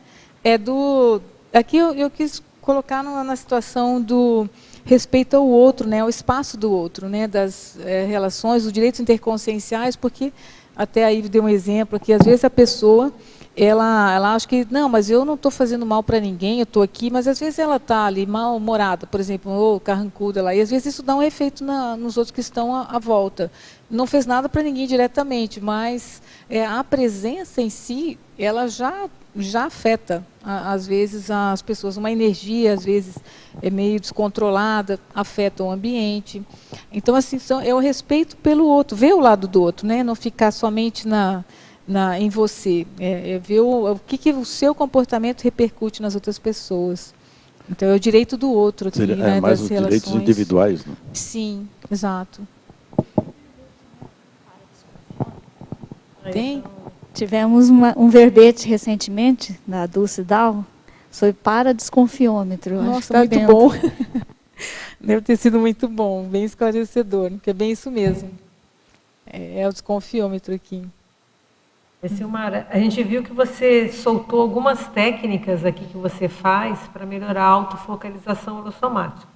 Aqui eu quis colocar na situação do respeito ao outro, né? Ao espaço do outro, né? Das relações, dos direitos interconscienciais, porque até aí deu um exemplo que às vezes a pessoa ela acha que, não, mas eu não estou fazendo mal para ninguém, eu estou aqui, mas às vezes ela está ali mal-humorada, por exemplo, ou carrancuda lá, e às vezes isso dá um efeito nos outros que estão à volta. Não fez nada para ninguém diretamente, mas a presença em si, ela já afeta, às vezes, as pessoas. Uma energia, às vezes, meio descontrolada, afeta o ambiente. Então, assim, é o respeito pelo outro, ver o lado do outro, né? Não ficar somente em você, ver o que o seu comportamento repercute nas outras pessoas. Então, é o direito do outro aqui, né, mais das os relações. direitos individuais, né? Sim, exato. Tem? Tivemos um verbete recentemente, da Dulce Dal, sobre paradesconfiômetro. Nossa, tá muito bom. Deve ter sido muito bom, bem esclarecedor, porque é bem isso mesmo. É o desconfiômetro aqui. Silmara, a gente viu que você soltou algumas técnicas aqui que você faz para melhorar a autofocalização holossomática.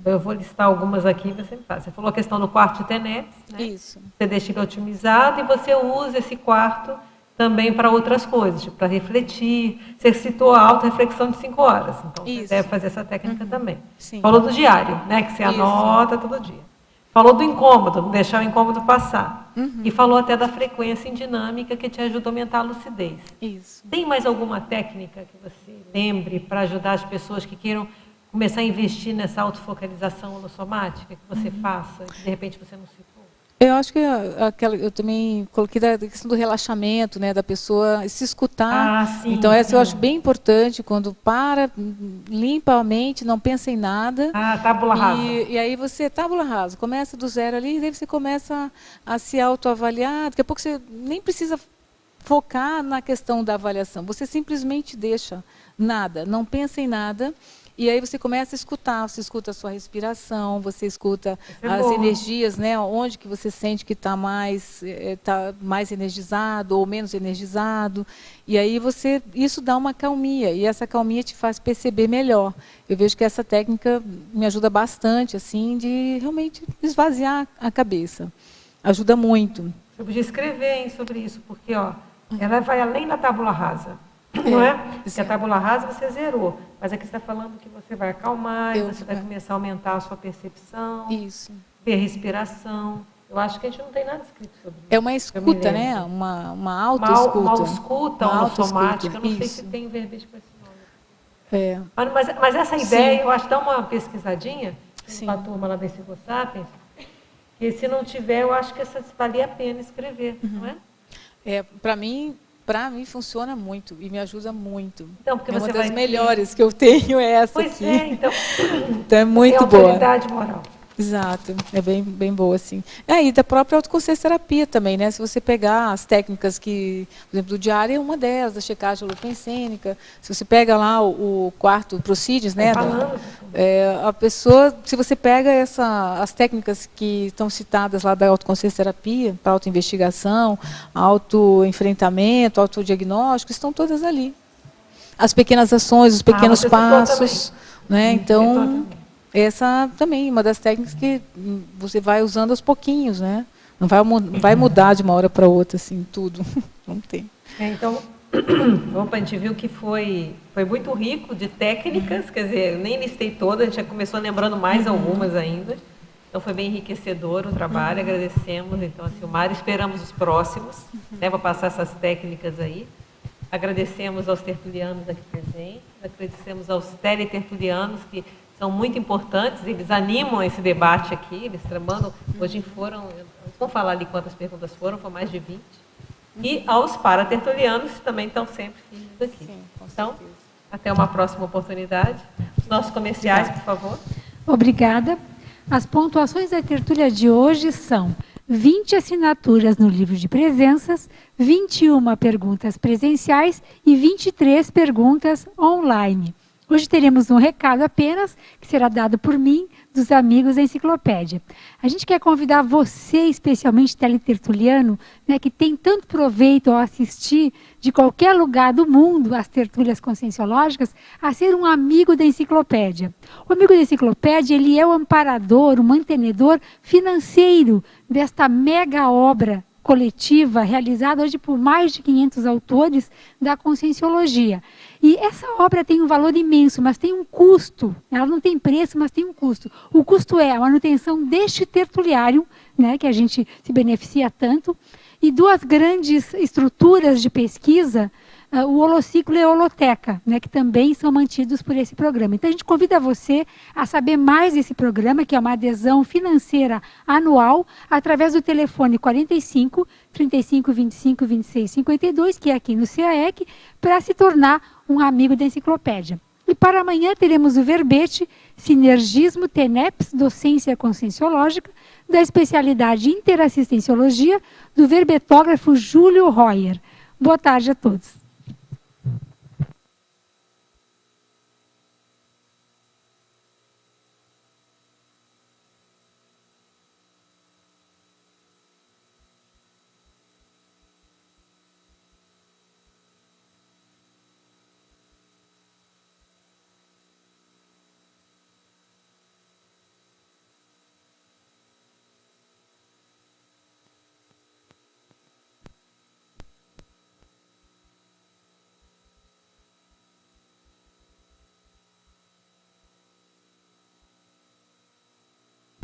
Eu vou listar algumas aqui e você me faz. Você falou a questão do quarto de Teneps, né? Isso. Você deixa ele otimizado e você usa esse quarto também para outras coisas, tipo, para refletir. Você citou a auto-reflexão de 5 horas, então você deve fazer essa técnica também. Sim. Falou do diário, né? Que você anota todo dia. Falou do incômodo, não deixar o incômodo passar. E falou até da frequência em dinâmica, que te ajuda a aumentar a lucidez. Isso. Tem mais alguma técnica que você lembre para ajudar as pessoas que queiram começar a investir nessa autofocalização holossomática, que você faça, que de repente você não citou? Eu acho que eu também coloquei da questão do relaxamento, né, da pessoa se escutar. Sim, então, essa eu acho bem importante, quando para, limpa a mente, não pensa em nada. Tábula rasa. E aí você, tábula rasa, começa do zero ali, e daí você começa a se autoavaliar. Daqui a pouco você nem precisa focar na questão da avaliação, você simplesmente deixa nada, não pensa em nada. E aí você começa a escutar, você escuta a sua respiração, você escuta as energias, né? Onde que você sente que está mais energizado ou menos energizado. E aí isso dá uma calmia, e essa calmia te faz perceber melhor. Eu vejo que essa técnica me ajuda bastante, assim, de realmente esvaziar a cabeça. Ajuda muito. Eu podia escrever sobre isso, porque ela vai além da tábula rasa. Não é? Porque a tábula rasa você zerou, mas aqui você está falando que você vai acalmar, você vai começar a aumentar a sua percepção, ver respiração. Eu acho que a gente não tem nada escrito sobre isso. É uma escuta, né? Uma auto-escuta. Uma autoescuta, uma somática, eu não sei se tem verbete com esse nome. Mas essa ideia, eu acho que dá uma pesquisadinha com a turma lá da Psicosapiens, e se não tiver, eu acho que valia a pena escrever, não é? Para mim funciona muito e me ajuda muito. Então, porque uma das melhores que eu tenho é essa aqui. Então é muito boa. Autoridade moral. Exato, é bem boa, assim. E da própria autoconsciência terapia também, né? Se você pegar as técnicas que, por exemplo, do diário é uma delas, a checagem holopensênica. Se você pega lá o quarto Proceedings, né? A pessoa, se você pega as técnicas que estão citadas lá da autoconsciência terapia, para autoinvestigação, autoenfrentamento, autodiagnóstico, estão todas ali. As pequenas ações, os pequenos passos, né? Então, essa também é uma das técnicas que você vai usando aos pouquinhos, né? Não vai mudar de uma hora para outra, assim, tudo. Não tem. Então, a gente viu que foi muito rico de técnicas, quer dizer, eu nem listei todas, a gente já começou lembrando mais algumas ainda. Então, foi bem enriquecedor o trabalho, agradecemos, então, a Silmara, esperamos os próximos, né, para passar essas técnicas aí. Agradecemos aos tertulianos aqui presentes, agradecemos aos teletertulianos que são muito importantes, eles animam esse debate aqui, eles tramando, hoje foram, vamos falar ali quantas perguntas foram mais de 20, e aos paratertulianos que também estão sempre firmes aqui. Sim, então, até uma próxima oportunidade. Os nossos comerciais, por favor. Obrigada. As pontuações da tertúlia de hoje são 20 assinaturas no livro de presenças, 21 perguntas presenciais e 23 perguntas online. Hoje teremos um recado apenas, que será dado por mim, dos amigos da Enciclopédia. A gente quer convidar você, especialmente teletertuliano, né, que tem tanto proveito ao assistir de qualquer lugar do mundo às tertúlias conscienciológicas, a ser um amigo da Enciclopédia. O amigo da Enciclopédia, ele é o amparador, o mantenedor financeiro desta mega obra coletiva, realizada hoje por mais de 500 autores da Conscienciologia. E essa obra tem um valor imenso, mas tem um custo. Ela não tem preço, mas tem um custo. O custo é a manutenção deste tertuliário, né, que a gente se beneficia tanto, e duas grandes estruturas de pesquisa, o Holociclo e a Holoteca, né, que também são mantidos por esse programa. Então, a gente convida você a saber mais desse programa, que é uma adesão financeira anual, através do telefone 45 35 25 26 52, que é aqui no CAEC, para se tornar um amigo da Enciclopédia. E para amanhã teremos o verbete Sinergismo TENEPS, Docência Conscienciológica, da especialidade Interassistenciologia, do verbetógrafo Júlio Royer. Boa tarde a todos.